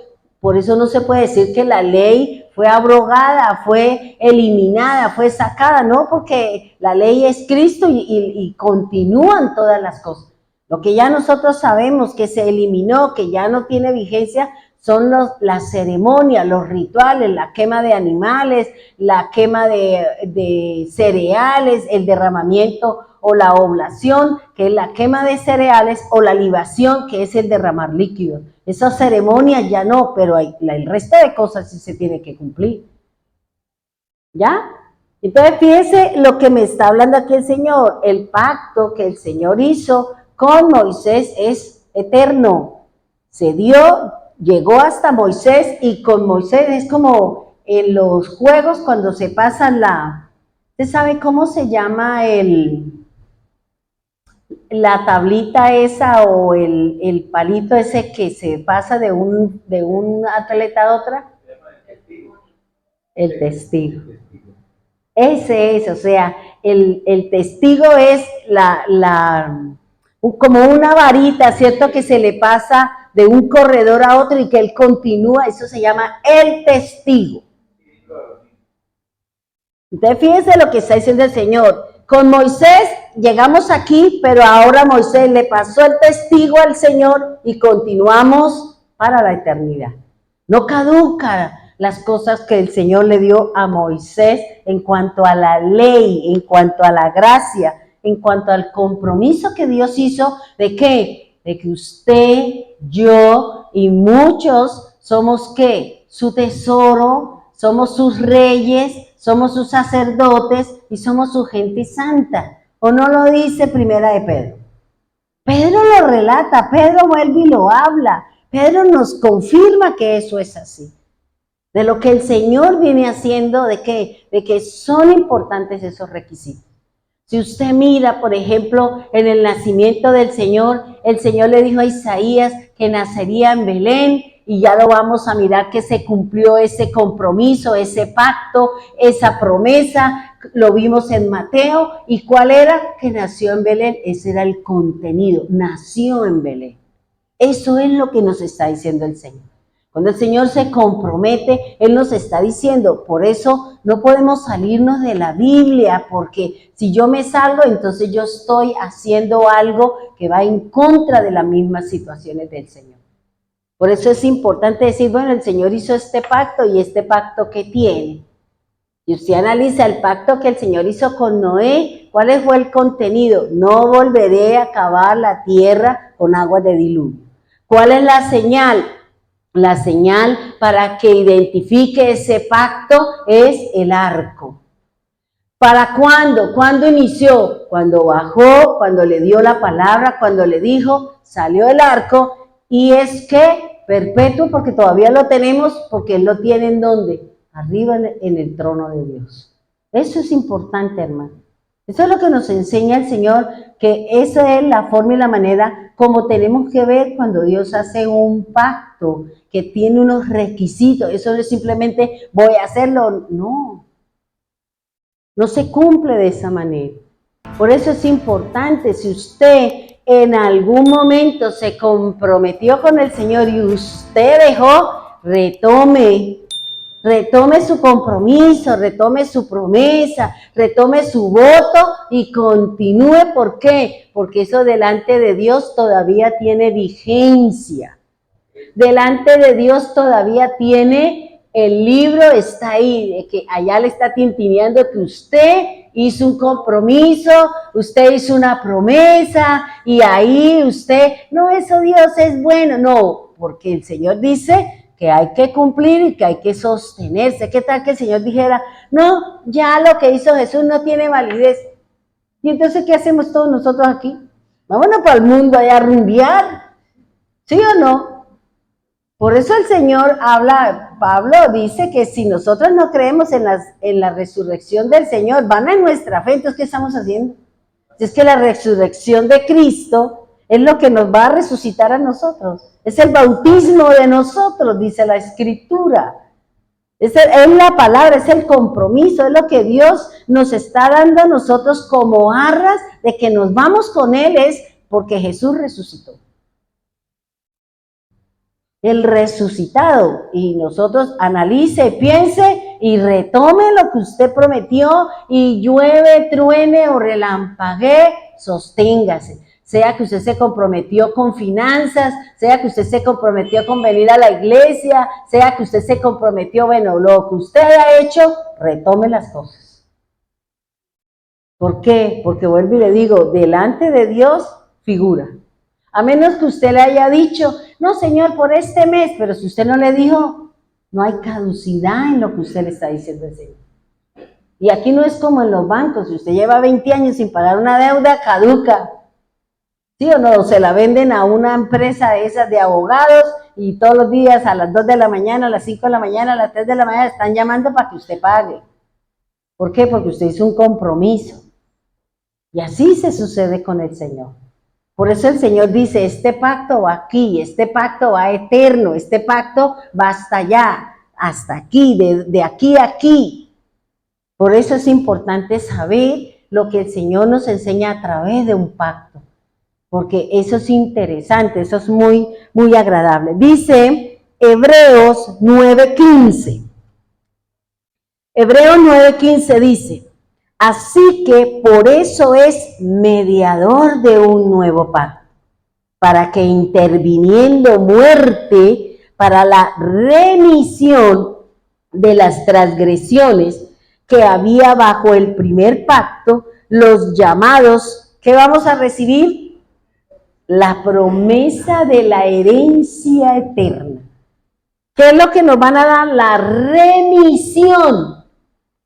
no se puede decir que la ley fue abrogada, fue eliminada, fue sacada, no, porque la ley es Cristo y continúan todas las cosas. Lo que ya nosotros sabemos que se eliminó, que ya no tiene vigencia, son las ceremonias, los rituales, la quema de animales, la quema de cereales, el derramamiento o la oblación, que es la quema de cereales, o la libación, que es el derramar líquidos. Esas ceremonias ya no, pero el resto de cosas sí se tiene que cumplir. ¿Ya? Entonces fíjense lo que me está hablando aquí el Señor. El pacto que el Señor hizo con Moisés es eterno. Se dio, llegó hasta Moisés, y con Moisés es como en los juegos cuando se pasan ¿usted sabe cómo se llama la tablita esa o el palito ese que se pasa de un atleta a otra? El testigo. Ese es, o sea, el testigo es como una varita, ¿cierto? Que se le pasa de un corredor a otro y que él continúa, eso se llama el testigo. Entonces fíjense lo que está diciendo el Señor. Con Moisés llegamos aquí, pero ahora Moisés le pasó el testigo al Señor y continuamos para la eternidad. No caducan las cosas que el Señor le dio a Moisés en cuanto a la ley, en cuanto a la gracia, en cuanto al compromiso que Dios hizo. ¿De qué? De que usted, yo y muchos somos ¿qué? Su tesoro, somos sus reyes, somos sus sacerdotes y somos su gente santa. ¿O no lo dice Primera de Pedro? Pedro lo relata, Pedro vuelve y lo habla. Pedro nos confirma que eso es así. De lo que el Señor viene haciendo, ¿de qué? De que son importantes esos requisitos. Si usted mira, por ejemplo, en el nacimiento del Señor, el Señor le dijo a Isaías que nacería en Belén, y ya lo vamos a mirar que se cumplió ese compromiso, ese pacto, esa promesa, lo vimos en Mateo. ¿Y cuál era? Que nació en Belén. Ese era el contenido, nació en Belén. Eso es lo que nos está diciendo el Señor. Cuando el Señor se compromete, Él nos está diciendo, por eso no podemos salirnos de la Biblia, porque si yo me salgo, entonces yo estoy haciendo algo que va en contra de las mismas situaciones del Señor. Por eso es importante decir, bueno, el Señor hizo este pacto, y este pacto ¿qué tiene? Y usted analiza el pacto que el Señor hizo con Noé, ¿cuál fue el contenido? No volveré a acabar la tierra con aguas de diluvio. ¿Cuál es la señal? La señal para que identifique ese pacto es el arco. ¿Para cuándo? ¿Cuándo inició? Cuando bajó, cuando le dio la palabra, cuando le dijo, salió el arco. Y es que perpetuo, porque todavía lo tenemos, porque Él lo tiene ¿en dónde? Arriba en el trono de Dios. Eso es importante, hermano. Eso es lo que nos enseña el Señor, que esa es la forma y la manera como tenemos que ver cuando Dios hace un pacto que tiene unos requisitos. Eso no es simplemente voy a hacerlo, no. No se cumple de esa manera. Por eso es importante, si usted en algún momento se comprometió con el Señor y usted dejó, retome su compromiso, retome su promesa, retome su voto y continúe. ¿Por qué? Porque eso delante de Dios todavía tiene vigencia. Delante de Dios todavía tiene, el libro está ahí, de que allá le está tintineando que usted hizo un compromiso, usted hizo una promesa, y ahí usted, no, eso Dios es bueno, no, porque el Señor dice que hay que cumplir y que hay que sostenerse. ¿Qué tal que el Señor dijera, no, ya lo que hizo Jesús no tiene validez? Y entonces, ¿qué hacemos todos nosotros aquí? Vámonos para el mundo allá a rumbear, ¿sí o no? Por eso el Señor habla, Pablo dice que si nosotros no creemos en la resurrección del Señor, van en nuestra fe, entonces ¿qué estamos haciendo? Es que la resurrección de Cristo es lo que nos va a resucitar a nosotros. Es el bautismo de nosotros, dice la Escritura. Es la palabra, es el compromiso, es lo que Dios nos está dando a nosotros como arras de que nos vamos con Él, es porque Jesús resucitó. El resucitado, y nosotros analice, piense y retome lo que usted prometió, y llueve, truene o relampaguee, sosténgase. Sea que usted se comprometió con finanzas, sea que usted se comprometió con venir a la iglesia, sea que usted se comprometió, bueno, lo que usted haya hecho, retome las cosas. ¿Por qué? Porque vuelvo y le digo, delante de Dios figura. A menos que usted le haya dicho, no Señor, por este mes, pero si usted no le dijo, no hay caducidad en lo que usted le está diciendo al Señor. Y aquí no es como en los bancos, si usted lleva 20 años sin pagar una deuda, caduca. ¿Sí o no? Se la venden a una empresa de esas de abogados y todos los días a las 2 de la mañana, a las 5 de la mañana, a las 3 de la mañana están llamando para que usted pague. ¿Por qué? Porque usted hizo un compromiso. Y así se sucede con el Señor. Por eso el Señor dice, este pacto va aquí, este pacto va eterno, este pacto va hasta allá, hasta aquí, de aquí a aquí. Por eso es importante saber lo que el Señor nos enseña a través de un pacto, porque eso es interesante, eso es muy, muy agradable. Dice Hebreos 9:15. Hebreos 9:15 dice, así que por eso es mediador de un nuevo pacto, para que interviniendo muerte para la remisión de las transgresiones que había bajo el primer pacto, los llamados, ¿qué vamos a recibir? La promesa de la herencia eterna. ¿Qué es lo que nos van a dar? La remisión.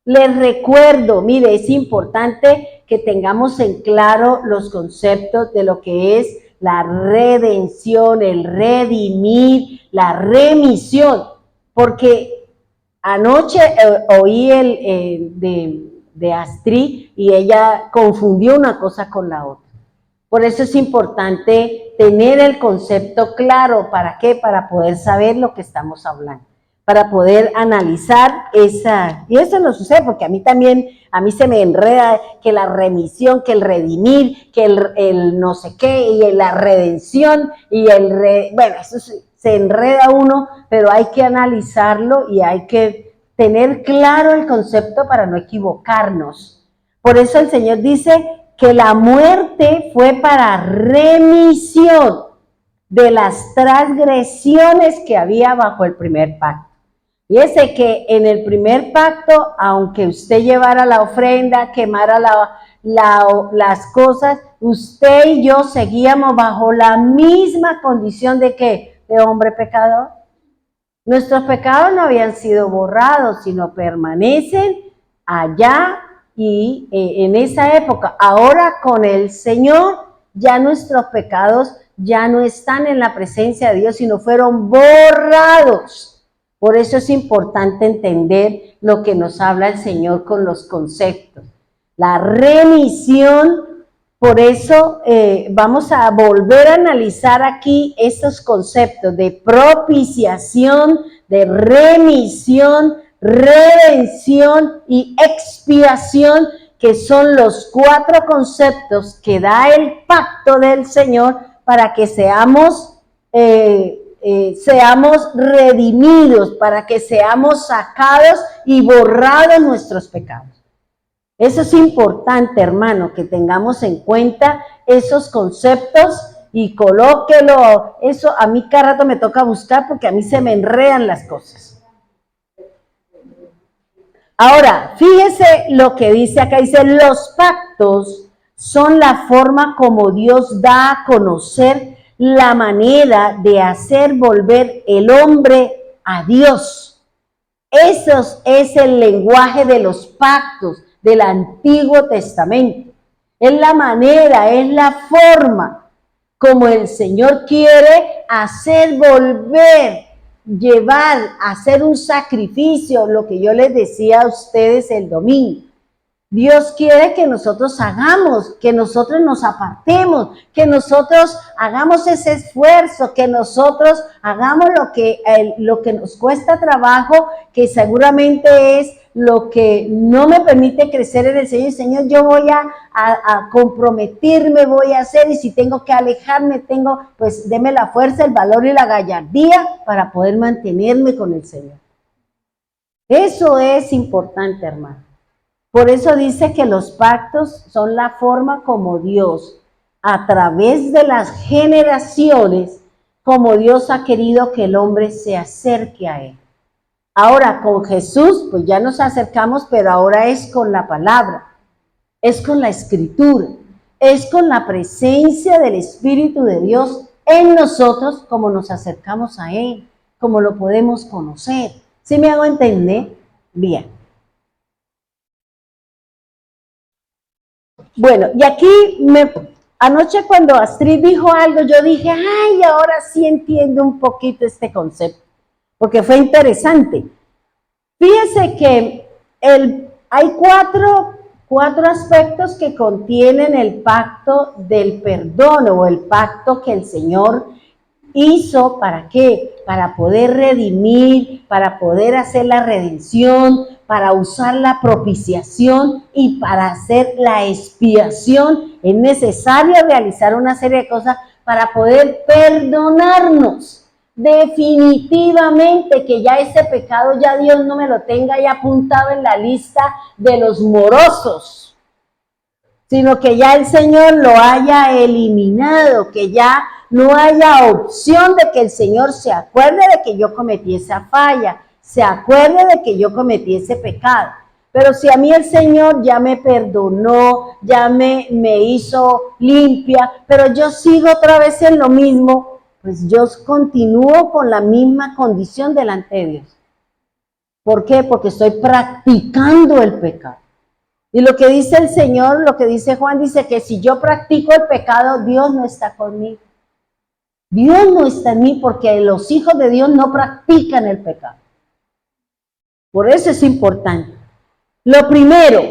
Les recuerdo, mire, es importante que tengamos en claro los conceptos de lo que es la redención, el redimir, la remisión, porque anoche oí de Astrid y ella confundió una cosa con la otra. Por eso es importante tener el concepto claro. ¿Para qué? Para poder saber lo que estamos hablando, para poder analizar esa, y eso no sucede porque a mí se me enreda que la remisión, que el redimir, que el no sé qué, y la redención, y bueno, eso se enreda uno, pero hay que analizarlo y hay que tener claro el concepto para no equivocarnos. Por eso el Señor dice que la muerte fue para remisión de las transgresiones que había bajo el primer pacto. Fíjese que en el primer pacto, aunque usted llevara la ofrenda, quemara las cosas, usted y yo seguíamos bajo la misma condición de ¿qué? De hombre pecador. Nuestros pecados no habían sido borrados, sino permanecen allá y en esa época. Ahora con el Señor, ya nuestros pecados ya no están en la presencia de Dios, sino fueron borrados. Por eso es importante entender lo que nos habla el Señor con los conceptos. La remisión, por eso vamos a volver a analizar aquí estos conceptos de propiciación, de remisión, redención y expiación, que son los 4 conceptos que da el pacto del Señor para que seamos redimidos, para que seamos sacados y borrados nuestros pecados. Eso es importante, hermano, que tengamos en cuenta esos conceptos y colóquelo. Eso a mí cada rato me toca buscar porque a mí se me enredan las cosas. Ahora, fíjese lo que dice acá, dice, los pactos son la forma como Dios da a conocer la manera de hacer volver el hombre a Dios. Eso es el lenguaje de los pactos del Antiguo Testamento. Es la manera, es la forma como el Señor quiere hacer volver llevar a hacer un sacrificio, lo que yo les decía a ustedes el domingo. Dios quiere que nosotros hagamos, que nosotros nos apartemos, que nosotros hagamos ese esfuerzo, que nosotros hagamos lo que nos cuesta trabajo, que seguramente es lo que no me permite crecer en el Señor. Señor, yo voy a comprometerme, voy a hacer, y si tengo que alejarme, pues deme la fuerza, el valor y la gallardía para poder mantenerme con el Señor. Eso es importante, hermano. Por eso dice que los pactos son la forma como Dios, a través de las generaciones, como Dios ha querido que el hombre se acerque a Él. Ahora con Jesús, pues ya nos acercamos, pero ahora es con la palabra, es con la escritura, es con la presencia del Espíritu de Dios en nosotros, como nos acercamos a Él, como lo podemos conocer. ¿Sí me hago entender? Bien. Bueno, y aquí anoche cuando Astrid dijo algo, yo dije, ay, ahora sí entiendo un poquito este concepto, porque fue interesante. Fíjese que hay cuatro aspectos que contienen el pacto del perdón, o el pacto que el Señor hizo. ¿Para qué? Para poder redimir, para poder hacer la redención, para usar la propiciación y para hacer la expiación. Es necesario realizar una serie de cosas para poder perdonarnos. Definitivamente que ya ese pecado ya Dios no me lo tenga ya apuntado en la lista de los morosos, sino que ya el Señor lo haya eliminado, que ya no haya opción de que el Señor se acuerde de que yo cometí esa falla, se acuerde de que yo cometí ese pecado. Pero si a mí el Señor ya me perdonó, ya me hizo limpia, pero yo sigo otra vez en lo mismo, pues yo continúo con la misma condición delante de Dios. ¿Por qué? Porque estoy practicando el pecado. Y lo que dice el Señor, lo que dice Juan, dice que si yo practico el pecado, Dios no está conmigo. Dios no está en mí, porque los hijos de Dios no practican el pecado. Por eso es importante. Lo primero,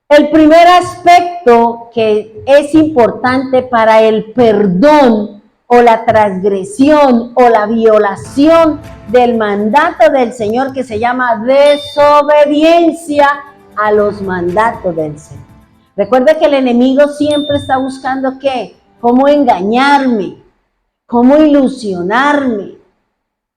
el primer aspecto que es importante para el perdón o la transgresión o la violación del mandato del Señor, que se llama desobediencia a los mandatos del Señor. Recuerda que el enemigo siempre está buscando ¿qué? Cómo engañarme, cómo ilusionarme.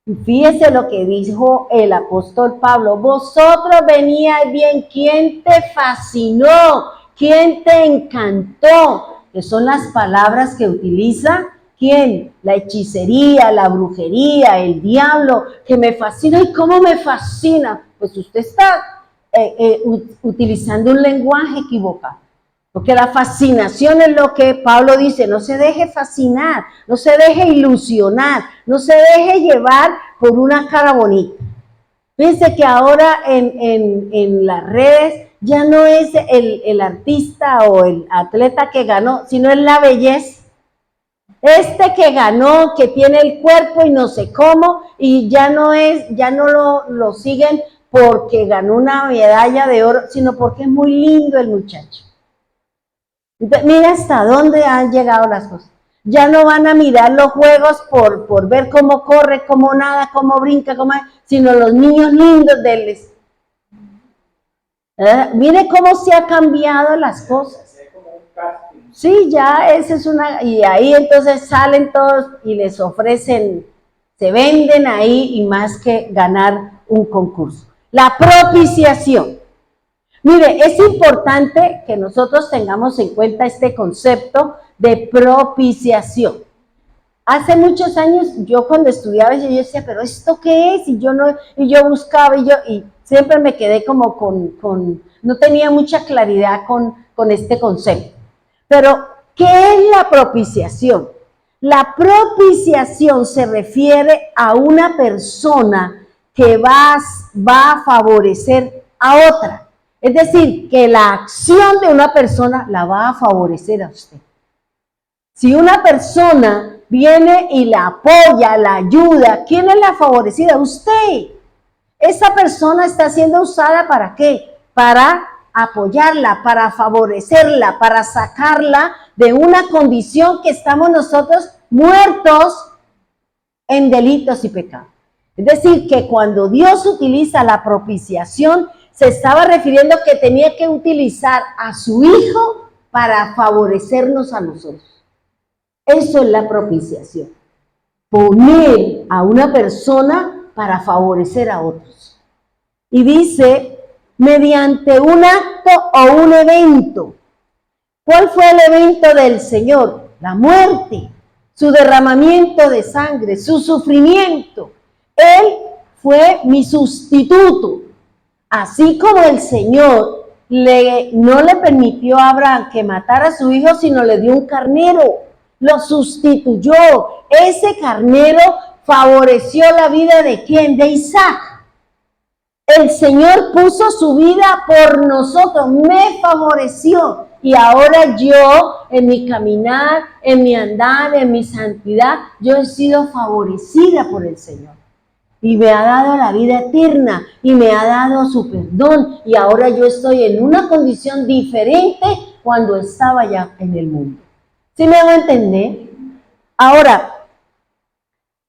Y fíjese lo que dijo el apóstol Pablo: vosotros veníais bien, ¿quién te fascinó? ¿Quién te encantó? Que son las palabras que utiliza ¿quién? La hechicería, la brujería, el diablo, que me fascina. ¿Y cómo me fascina? Pues usted está utilizando un lenguaje equivocado. Porque la fascinación es lo que Pablo dice: no se deje fascinar, no se deje ilusionar, no se deje llevar por una cara bonita. Fíjense que ahora en las redes ya no es el artista o el atleta que ganó, sino es la belleza. Este que ganó, que tiene el cuerpo y no sé cómo, y ya no lo siguen porque ganó una medalla de oro, sino porque es muy lindo el muchacho. Entonces, mira hasta dónde han llegado las cosas. Ya no van a mirar los juegos por ver cómo corre, cómo nada, cómo brinca, sino los niños lindos de mire cómo se han cambiado las cosas. Sí, ya esa es una, y ahí entonces salen todos y les ofrecen, se venden ahí, y más que ganar un concurso. La propiciación. Mire, es importante que nosotros tengamos en cuenta este concepto de propiciación. Hace muchos años, yo cuando estudiaba, yo decía, ¿pero esto qué es? Y yo buscaba, y siempre me quedé como no tenía mucha claridad con este concepto. Pero, ¿qué es la propiciación? La propiciación se refiere a una persona que va a favorecer a otra. Es decir, que la acción de una persona la va a favorecer a usted. Si una persona viene y la apoya, la ayuda. ¿Quién es la favorecida? Usted. Esa persona está siendo usada ¿para qué? Para apoyarla, para favorecerla, para sacarla de una condición que estamos nosotros muertos en delitos y pecados. Es decir, que cuando Dios utiliza la propiciación, se estaba refiriendo que tenía que utilizar a su Hijo para favorecernos a nosotros. Eso es la propiciación. Poner a una persona para favorecer a otros. Y dice, mediante un acto o un evento. ¿Cuál fue el evento del Señor? La muerte, su derramamiento de sangre, su sufrimiento. Él fue mi sustituto. Así como el Señor no le permitió a Abraham que matara a su hijo, sino le dio un carnero, lo sustituyó. Ese carnero favoreció la vida ¿de quién? De Isaac. El Señor puso su vida por nosotros, me favoreció. Y ahora yo, en mi caminar, en mi andar, en mi santidad, yo he sido favorecida por el Señor. Y me ha dado la vida eterna, y me ha dado su perdón, y ahora yo estoy en una condición diferente cuando estaba ya en el mundo. ¿Sí me hago entender? Ahora,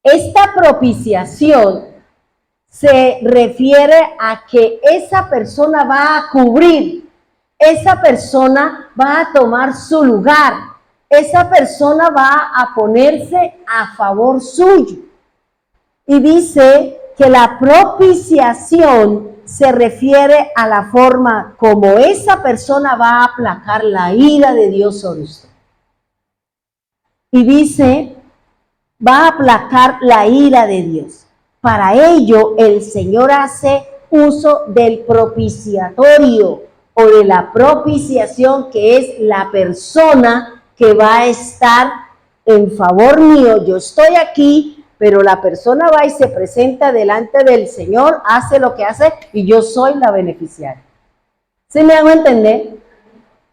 esta propiciación se refiere a que esa persona va a cubrir, esa persona va a tomar su lugar, esa persona va a ponerse a favor suyo. Y dice que la propiciación se refiere a la forma como esa persona va a aplacar la ira de Dios sobre usted. Y dice, va a aplacar la ira de Dios. Para ello, el Señor hace uso del propiciatorio o de la propiciación, que es la persona que va a estar en favor mío. Yo estoy aquí, pero la persona va y se presenta delante del Señor, hace lo que hace y yo soy la beneficiaria. ¿Sí me hago entender?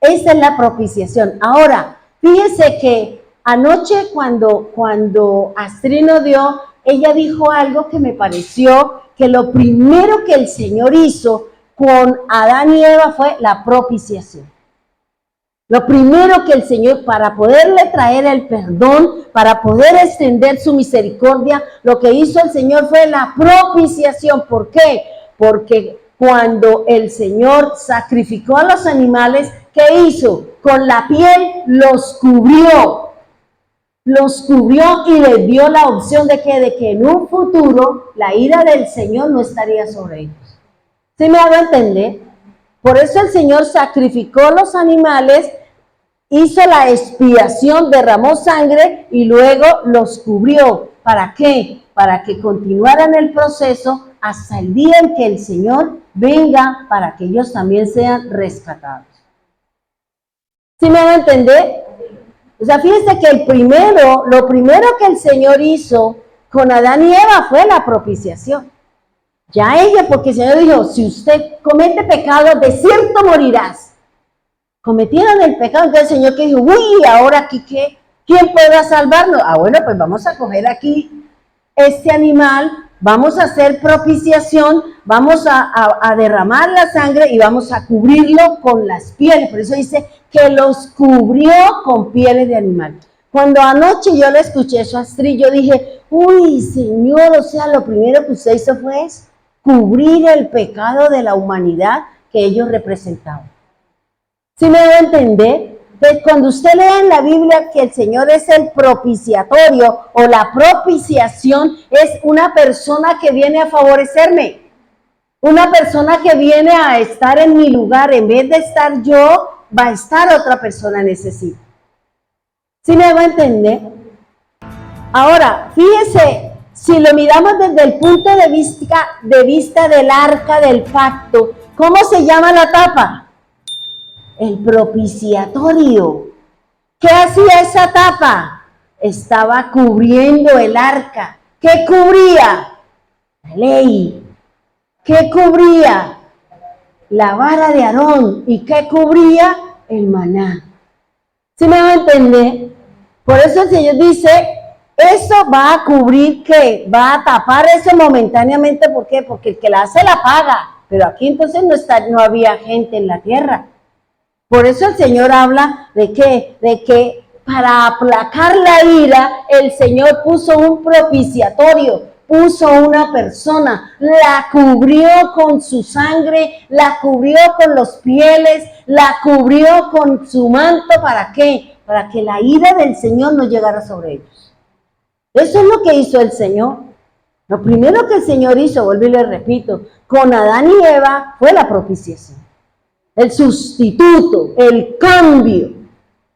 Esa es la propiciación. Ahora, fíjense que anoche cuando Astrid nos dio, ella dijo algo que me pareció que lo primero que el Señor hizo con Adán y Eva fue la propiciación. Lo primero que el Señor, para poderle traer el perdón, para poder extender su misericordia, lo que hizo el Señor fue la propiciación. ¿Por qué? Porque cuando el Señor sacrificó a los animales, ¿qué hizo? Con la piel los cubrió y les dio la opción de que en un futuro la ira del Señor no estaría sobre ellos. ¿Sí me hago entender? Por eso el Señor sacrificó los animales, hizo la expiación, derramó sangre y luego los cubrió. ¿Para qué? Para que continuaran el proceso hasta el día en que el Señor venga para que ellos también sean rescatados. ¿Sí me van a entender? O sea, fíjense que lo primero que el Señor hizo con Adán y Eva fue la propiciación. Ya ella, porque el Señor dijo, si usted comete pecado, de cierto morirás. Cometieron el pecado, entonces el Señor que dijo, uy, ahora aquí qué, ¿quién podrá salvarnos? Bueno, pues vamos a coger aquí este animal, vamos a hacer propiciación, vamos a derramar la sangre y vamos a cubrirlo con las pieles. Por eso dice que los cubrió con pieles de animal. Cuando anoche yo le escuché eso a Astrid, yo dije, uy, Señor, o sea, lo primero que usted hizo fue cubrir el pecado de la humanidad que ellos representaban. ¿Sí me debe entender? Entonces, cuando usted lee en la Biblia que el Señor es el propiciatorio o la propiciación, es una persona que viene a favorecerme, una persona que viene a estar en mi lugar. En vez de estar yo, va a estar otra persona necesita. ¿Sí me va a entender? Ahora, fíjese, si lo miramos desde el punto de vista del arca del pacto, ¿cómo se llama la tapa? El propiciatorio. ¿Qué hacía esa tapa? Estaba cubriendo el arca. ¿Qué cubría? La ley. ¿Qué cubría? La vara de Aarón. ¿Y qué cubría? El maná. ¿Sí me va a entender? Por eso el Señor dice eso va a cubrir, ¿qué? Va a tapar eso momentáneamente, ¿por qué? Porque el que la hace la paga, pero aquí entonces no había gente en la tierra. Por eso el Señor habla de que para aplacar la ira, el Señor puso un propiciatorio, puso una persona, la cubrió con su sangre, la cubrió con los pieles, la cubrió con su manto, ¿para qué? Para que la ira del Señor no llegara sobre ellos. Eso es lo que hizo el Señor. Lo primero que el Señor hizo, vuelvo y le repito, con Adán y Eva fue la propiciación. El sustituto, el cambio.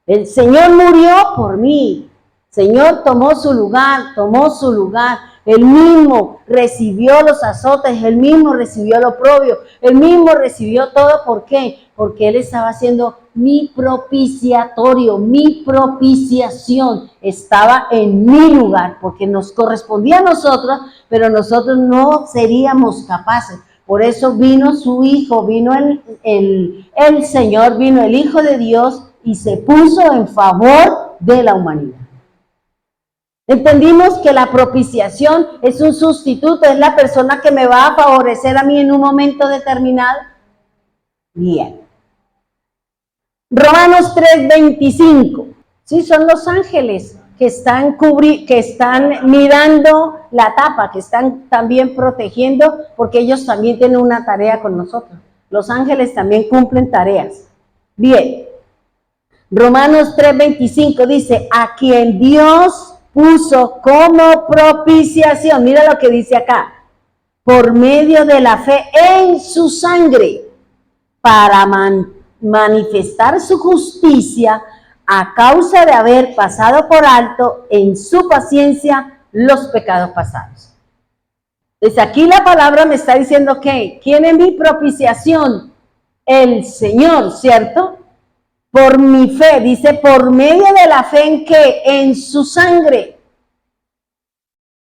El Señor murió por mí. El Señor tomó su lugar. Él mismo recibió los azotes, Él mismo recibió el oprobio, Él mismo recibió todo. ¿Por qué? Porque Él estaba haciendo mi propiciatorio, mi propiciación. Estaba en mi lugar, porque nos correspondía a nosotros, pero nosotros no seríamos capaces. Por eso vino su Hijo, vino el Señor, vino el Hijo de Dios y se puso en favor de la humanidad. Entendimos que la propiciación es un sustituto, es la persona que me va a favorecer a mí en un momento determinado. Bien. Romanos 3:25. Sí, son los ángeles que están mirando la tapa, que están también protegiendo, porque ellos también tienen una tarea con nosotros. Los ángeles también cumplen tareas. Bien. Romanos 3:25 dice, a quien Dios puso como propiciación, mira lo que dice acá, por medio de la fe en su sangre, para manifestar su justicia a causa de haber pasado por alto en su paciencia los pecados pasados. Desde aquí la palabra me está diciendo que, ¿quién es mi propiciación? El Señor, ¿cierto? Por mi fe, dice, por medio de la fe en que en su sangre.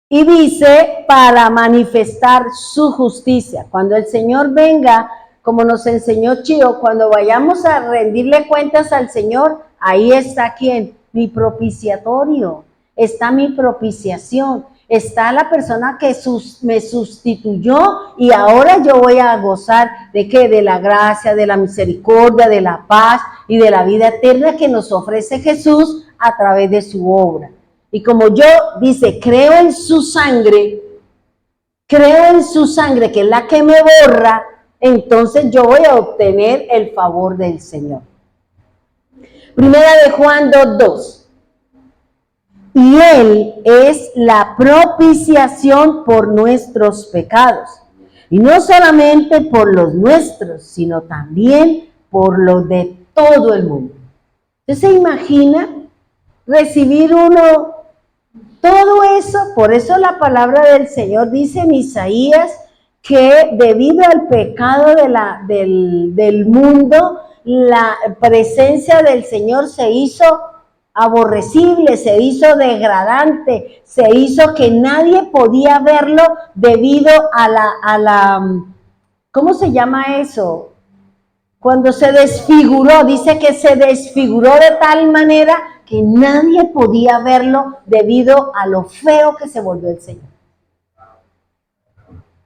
Y dice, para manifestar su justicia. Cuando el Señor venga, como nos enseñó Chío, cuando vayamos a rendirle cuentas al Señor, ahí está ¿quién? Mi propiciatorio, está mi propiciación, está la persona que me sustituyó y ahora yo voy a gozar de ¿qué? De la gracia, de la misericordia, de la paz y de la vida eterna que nos ofrece Jesús a través de su obra. Y como yo, dice, creo en su sangre, que es la que me borra, entonces yo voy a obtener el favor del Señor. Primera de Juan 2:2. Y Él es la propiciación por nuestros pecados. Y no solamente por los nuestros, sino también por los de todo el mundo. ¿Usted se imagina recibir uno todo eso? Por eso la palabra del Señor dice en Isaías que debido al pecado del mundo, la presencia del Señor se hizo aborrecible, se hizo degradante, se hizo que nadie podía verlo debido a la ¿cómo se llama eso? Cuando se desfiguró, dice que se desfiguró de tal manera que nadie podía verlo debido a lo feo que se volvió el Señor.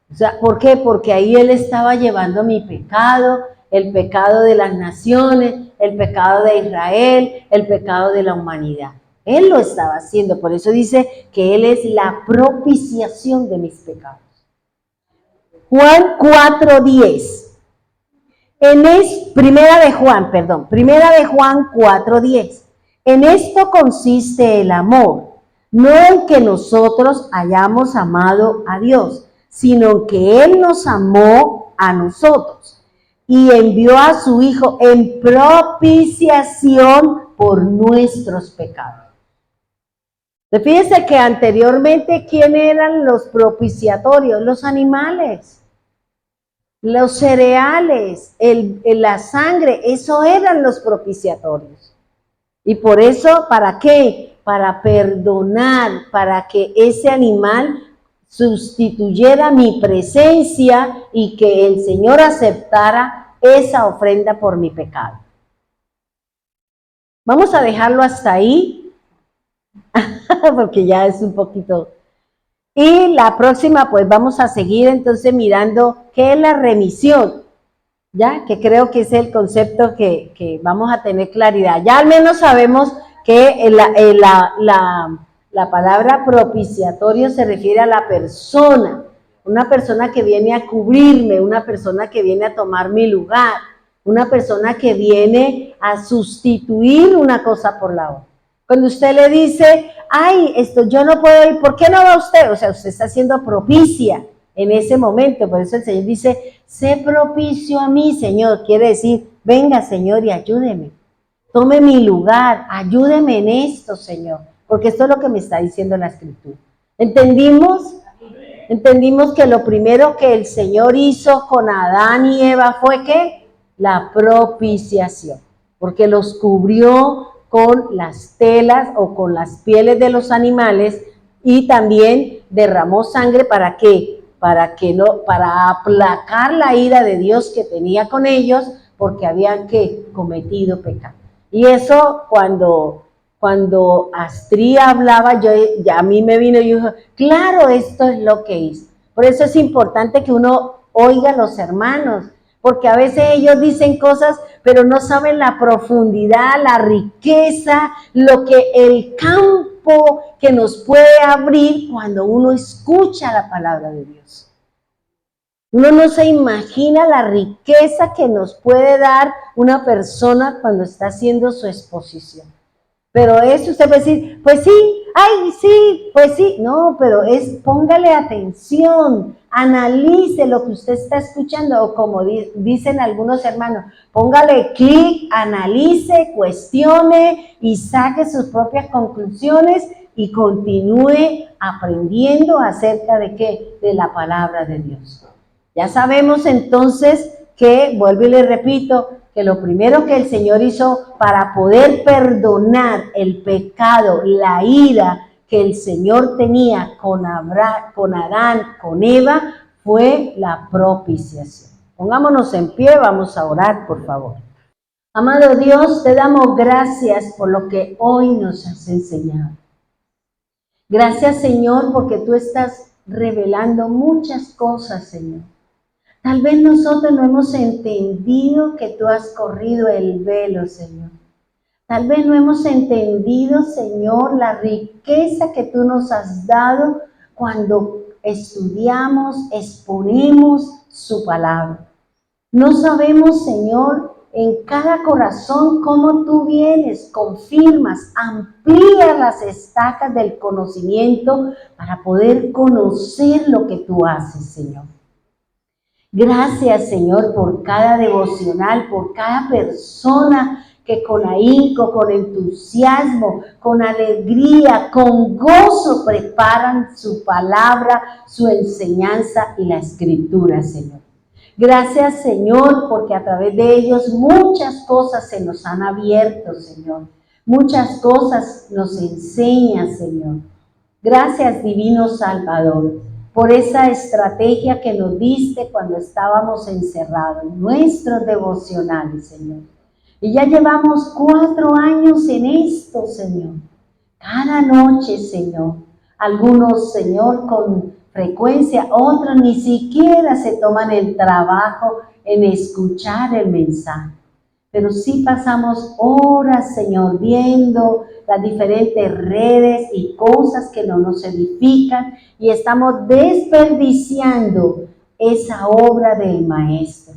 O sea, ¿por qué? Porque ahí Él estaba llevando mi pecado, el pecado de las naciones, el pecado de Israel, el pecado de la humanidad. Él lo estaba haciendo, por eso dice que Él es la propiciación de mis pecados. Juan 4:10. Primera de Juan 4:10. En esto consiste el amor, no en que nosotros hayamos amado a Dios, sino que Él nos amó a nosotros y envió a su Hijo en propiciación por nuestros pecados. Fíjense que anteriormente, ¿quién eran los propiciatorios? Los animales, los cereales, la sangre, eso eran los propiciatorios. Y por eso, ¿para qué? Para perdonar, para que ese animal sustituyera mi presencia y que el Señor aceptara esa ofrenda por mi pecado. Vamos a dejarlo hasta ahí. porque ya es un poquito. Y la próxima, pues vamos a seguir entonces mirando qué es la remisión, ¿ya? Que creo que es el concepto que vamos a tener claridad. Ya al menos sabemos que la palabra propiciatorio se refiere a la persona, una persona que viene a cubrirme, una persona que viene a tomar mi lugar, una persona que viene a sustituir una cosa por la otra. Cuando usted le dice, ay, yo no puedo ir, ¿por qué no va usted? O sea, usted está siendo propicia en ese momento. Por eso el Señor dice, sé propicio a mí, Señor. Quiere decir, venga, Señor, y ayúdeme. Tome mi lugar, ayúdeme en esto, Señor. Porque esto es lo que me está diciendo la Escritura. ¿Entendimos? Entendimos que lo primero que el Señor hizo con Adán y Eva fue ¿qué? La propiciación. Porque los cubrió con las telas o con las pieles de los animales y también derramó sangre ¿para qué? Para aplacar la ira de Dios que tenía con ellos porque habían cometido pecado. Y eso cuando Astrid hablaba, ya a mí me vino y dijo, claro, esto es lo que hizo. Por eso es importante que uno oiga a los hermanos, porque a veces ellos dicen cosas, pero no saben la profundidad, la riqueza, el campo que nos puede abrir cuando uno escucha la palabra de Dios. Uno no se imagina la riqueza que nos puede dar una persona cuando está haciendo su exposición. Pero eso usted puede decir, pues sí, ay, sí, pues sí. No, pero póngale atención, analice lo que usted está escuchando, o como dicen algunos hermanos, póngale clic, analice, cuestione y saque sus propias conclusiones y continúe aprendiendo acerca de ¿qué? De la palabra de Dios. Ya sabemos entonces que, vuelvo y le repito, que lo primero que el Señor hizo para poder perdonar el pecado, la ira que el Señor tenía con Adán, con Eva, fue la propiciación. Pongámonos en pie, vamos a orar, por favor. Amado Dios, te damos gracias por lo que hoy nos has enseñado. Gracias, Señor, porque tú estás revelando muchas cosas, Señor. Tal vez nosotros no hemos entendido que tú has corrido el velo, Señor. Tal vez no hemos entendido, Señor, la riqueza que tú nos has dado cuando estudiamos, exponemos su palabra. No sabemos, Señor, en cada corazón cómo tú vienes, confirmas, amplías las estacas del conocimiento para poder conocer lo que tú haces, Señor. Gracias, Señor, por cada devocional, por cada persona que con ahínco, con entusiasmo, con alegría, con gozo preparan su palabra, su enseñanza y la escritura, Señor. Gracias, Señor, porque a través de ellos muchas cosas se nos han abierto, Señor. Muchas cosas nos enseña, Señor. Gracias, Divino Salvador, por esa estrategia que nos diste cuando estábamos encerrados, nuestros devocionales, Señor. Y ya llevamos 4 años en esto, Señor. Cada noche, Señor. Algunos, Señor, con frecuencia, otros ni siquiera se toman el trabajo en escuchar el mensaje. Pero sí pasamos horas, Señor, viendo las diferentes redes y cosas que no nos edifican y estamos desperdiciando esa obra del Maestro,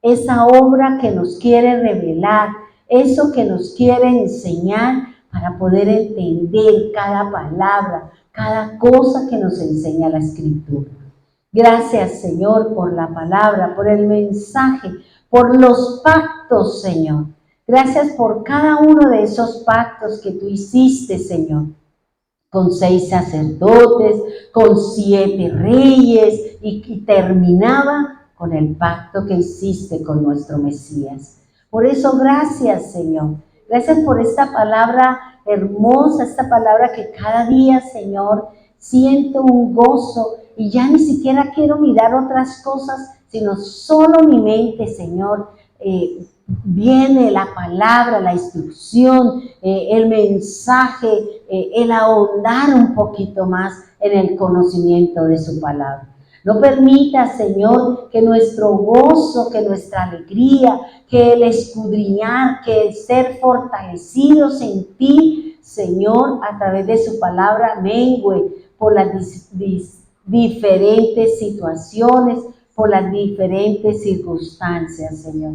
esa obra que nos quiere revelar, eso que nos quiere enseñar para poder entender cada palabra, cada cosa que nos enseña la Escritura. Gracias, Señor, por la palabra, por el mensaje, por los pactos, Señor. Gracias por cada uno de esos pactos que tú hiciste, Señor, con 6 sacerdotes, con 7 reyes y terminaba con el pacto que hiciste con nuestro Mesías. Por eso, gracias, Señor. Gracias por esta palabra hermosa, esta palabra que cada día, Señor, siento un gozo y ya ni siquiera quiero mirar otras cosas, sino solo mi mente, Señor, viene la palabra, la instrucción, el mensaje, el ahondar un poquito más en el conocimiento de su palabra. No permita, Señor, que nuestro gozo, que nuestra alegría, que el escudriñar, que el ser fortalecidos en ti, Señor, a través de su palabra, mengue por las diferentes situaciones, por las diferentes circunstancias, Señor.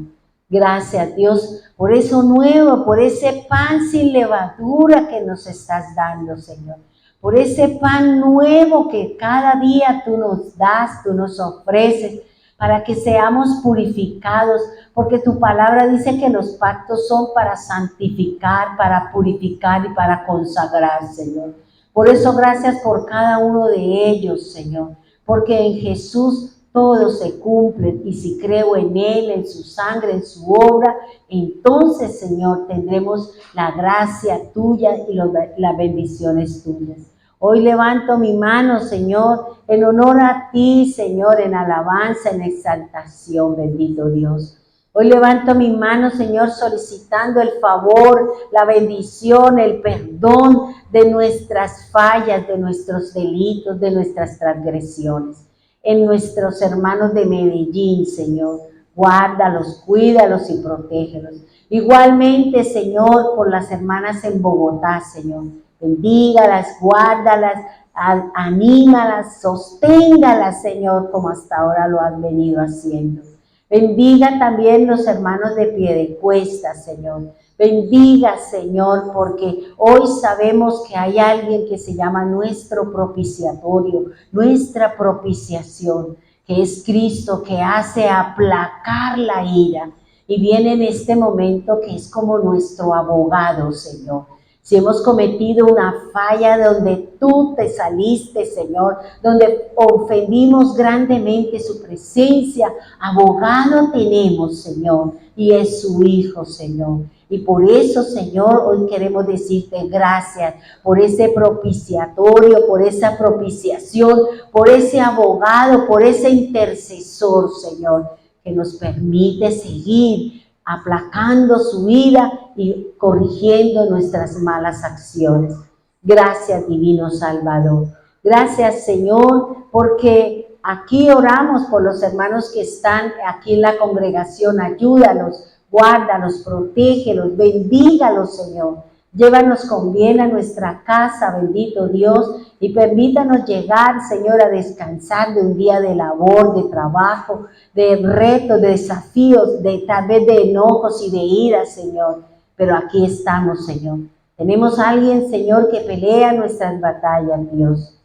Gracias, Dios, por eso nuevo, por ese pan sin levadura que nos estás dando, Señor. Por ese pan nuevo que cada día tú nos das, tú nos ofreces, para que seamos purificados, porque tu palabra dice que los pactos son para santificar, para purificar y para consagrar, Señor. Por eso gracias por cada uno de ellos, Señor, porque en Jesús todo se cumple, y si creo en Él, en su sangre, en su obra, entonces, Señor, tendremos la gracia tuya y las bendiciones tuyas. Hoy levanto mi mano, Señor, en honor a ti, Señor, en alabanza, en exaltación, bendito Dios. Hoy levanto mi mano, Señor, solicitando el favor, la bendición, el perdón de nuestras fallas, de nuestros delitos, de nuestras transgresiones. En nuestros hermanos de Medellín, Señor, guárdalos, cuídalos y protégelos. Igualmente, Señor, por las hermanas en Bogotá, Señor, bendígalas, guárdalas, anímalas, sosténgalas, Señor, como hasta ahora lo has venido haciendo. Bendiga también los hermanos de Piedecuesta, Señor. Bendiga, Señor, porque hoy sabemos que hay alguien que se llama nuestro propiciatorio, nuestra propiciación, que es Cristo, que hace aplacar la ira. Y viene en este momento que es como nuestro abogado, Señor. Si hemos cometido una falla donde tú te saliste, Señor, donde ofendimos grandemente su presencia, abogado tenemos, Señor, y es su Hijo, Señor. Y por eso, Señor, hoy queremos decirte gracias por ese propiciatorio, por esa propiciación, por ese abogado, por ese intercesor, Señor, que nos permite seguir aplacando su ira y corrigiendo nuestras malas acciones. Gracias, divino Salvador. Gracias, Señor, porque aquí oramos por los hermanos que están aquí en la congregación. Ayúdalos, guárdalos, protégelos, bendígalos, Señor. Llévanos con bien a nuestra casa, bendito Dios, y permítanos llegar, Señor, a descansar de un día de labor, de trabajo, de retos, de desafíos, de tal vez de enojos y de ira, Señor. Pero aquí estamos, Señor. Tenemos a alguien, Señor, que pelea nuestras batallas, Dios.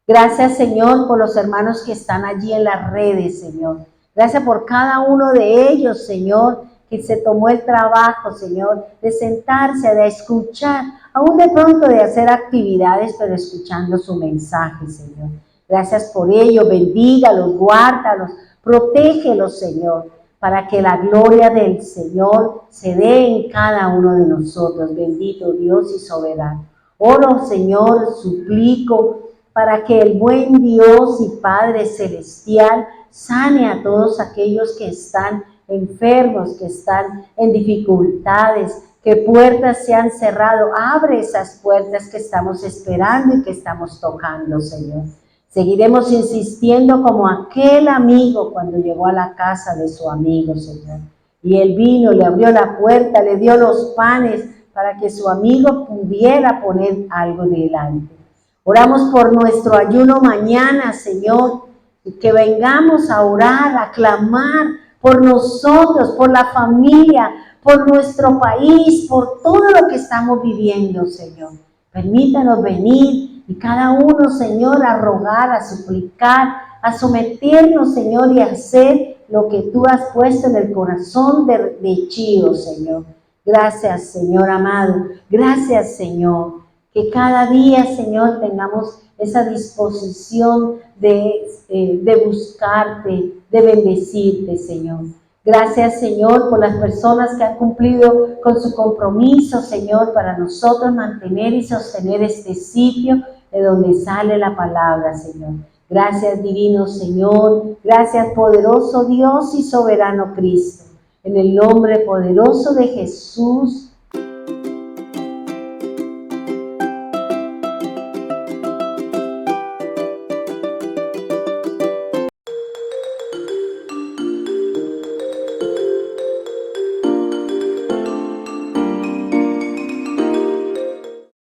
Gracias, Señor, por los hermanos que están allí en las redes, Señor. Gracias por cada uno de ellos, Señor, que se tomó el trabajo, Señor, de sentarse, de escuchar, aún de pronto de hacer actividades, pero escuchando su mensaje, Señor. Gracias por ello, bendígalos, guárdalos, protégelos, Señor, para que la gloria del Señor se dé en cada uno de nosotros, bendito Dios y soberano. Oro, Señor, suplico para que el buen Dios y Padre Celestial sane a todos aquellos que están enfermos, que están en dificultades, que puertas se han cerrado. Abre esas puertas que estamos esperando y que estamos tocando, Señor. Seguiremos insistiendo como aquel amigo cuando llegó a la casa de su amigo, Señor. Y él vino, le abrió la puerta, le dio los panes para que su amigo pudiera poner algo delante. Oramos por nuestro ayuno mañana, Señor, y que vengamos a orar, a clamar por nosotros, por la familia, por nuestro país, por todo lo que estamos viviendo, Señor. Permítanos venir y cada uno, Señor, a rogar, a suplicar, a someternos, Señor, y a hacer lo que tú has puesto en el corazón de Chío, Señor. Gracias, Señor amado. Gracias, Señor. Que cada día, Señor, tengamos esa disposición de buscarte, de bendecirte, Señor. Gracias, Señor, por las personas que han cumplido con su compromiso, Señor, para nosotros mantener y sostener este sitio de donde sale la palabra, Señor. Gracias, divino Señor. Gracias, poderoso Dios y soberano Cristo. En el nombre poderoso de Jesús,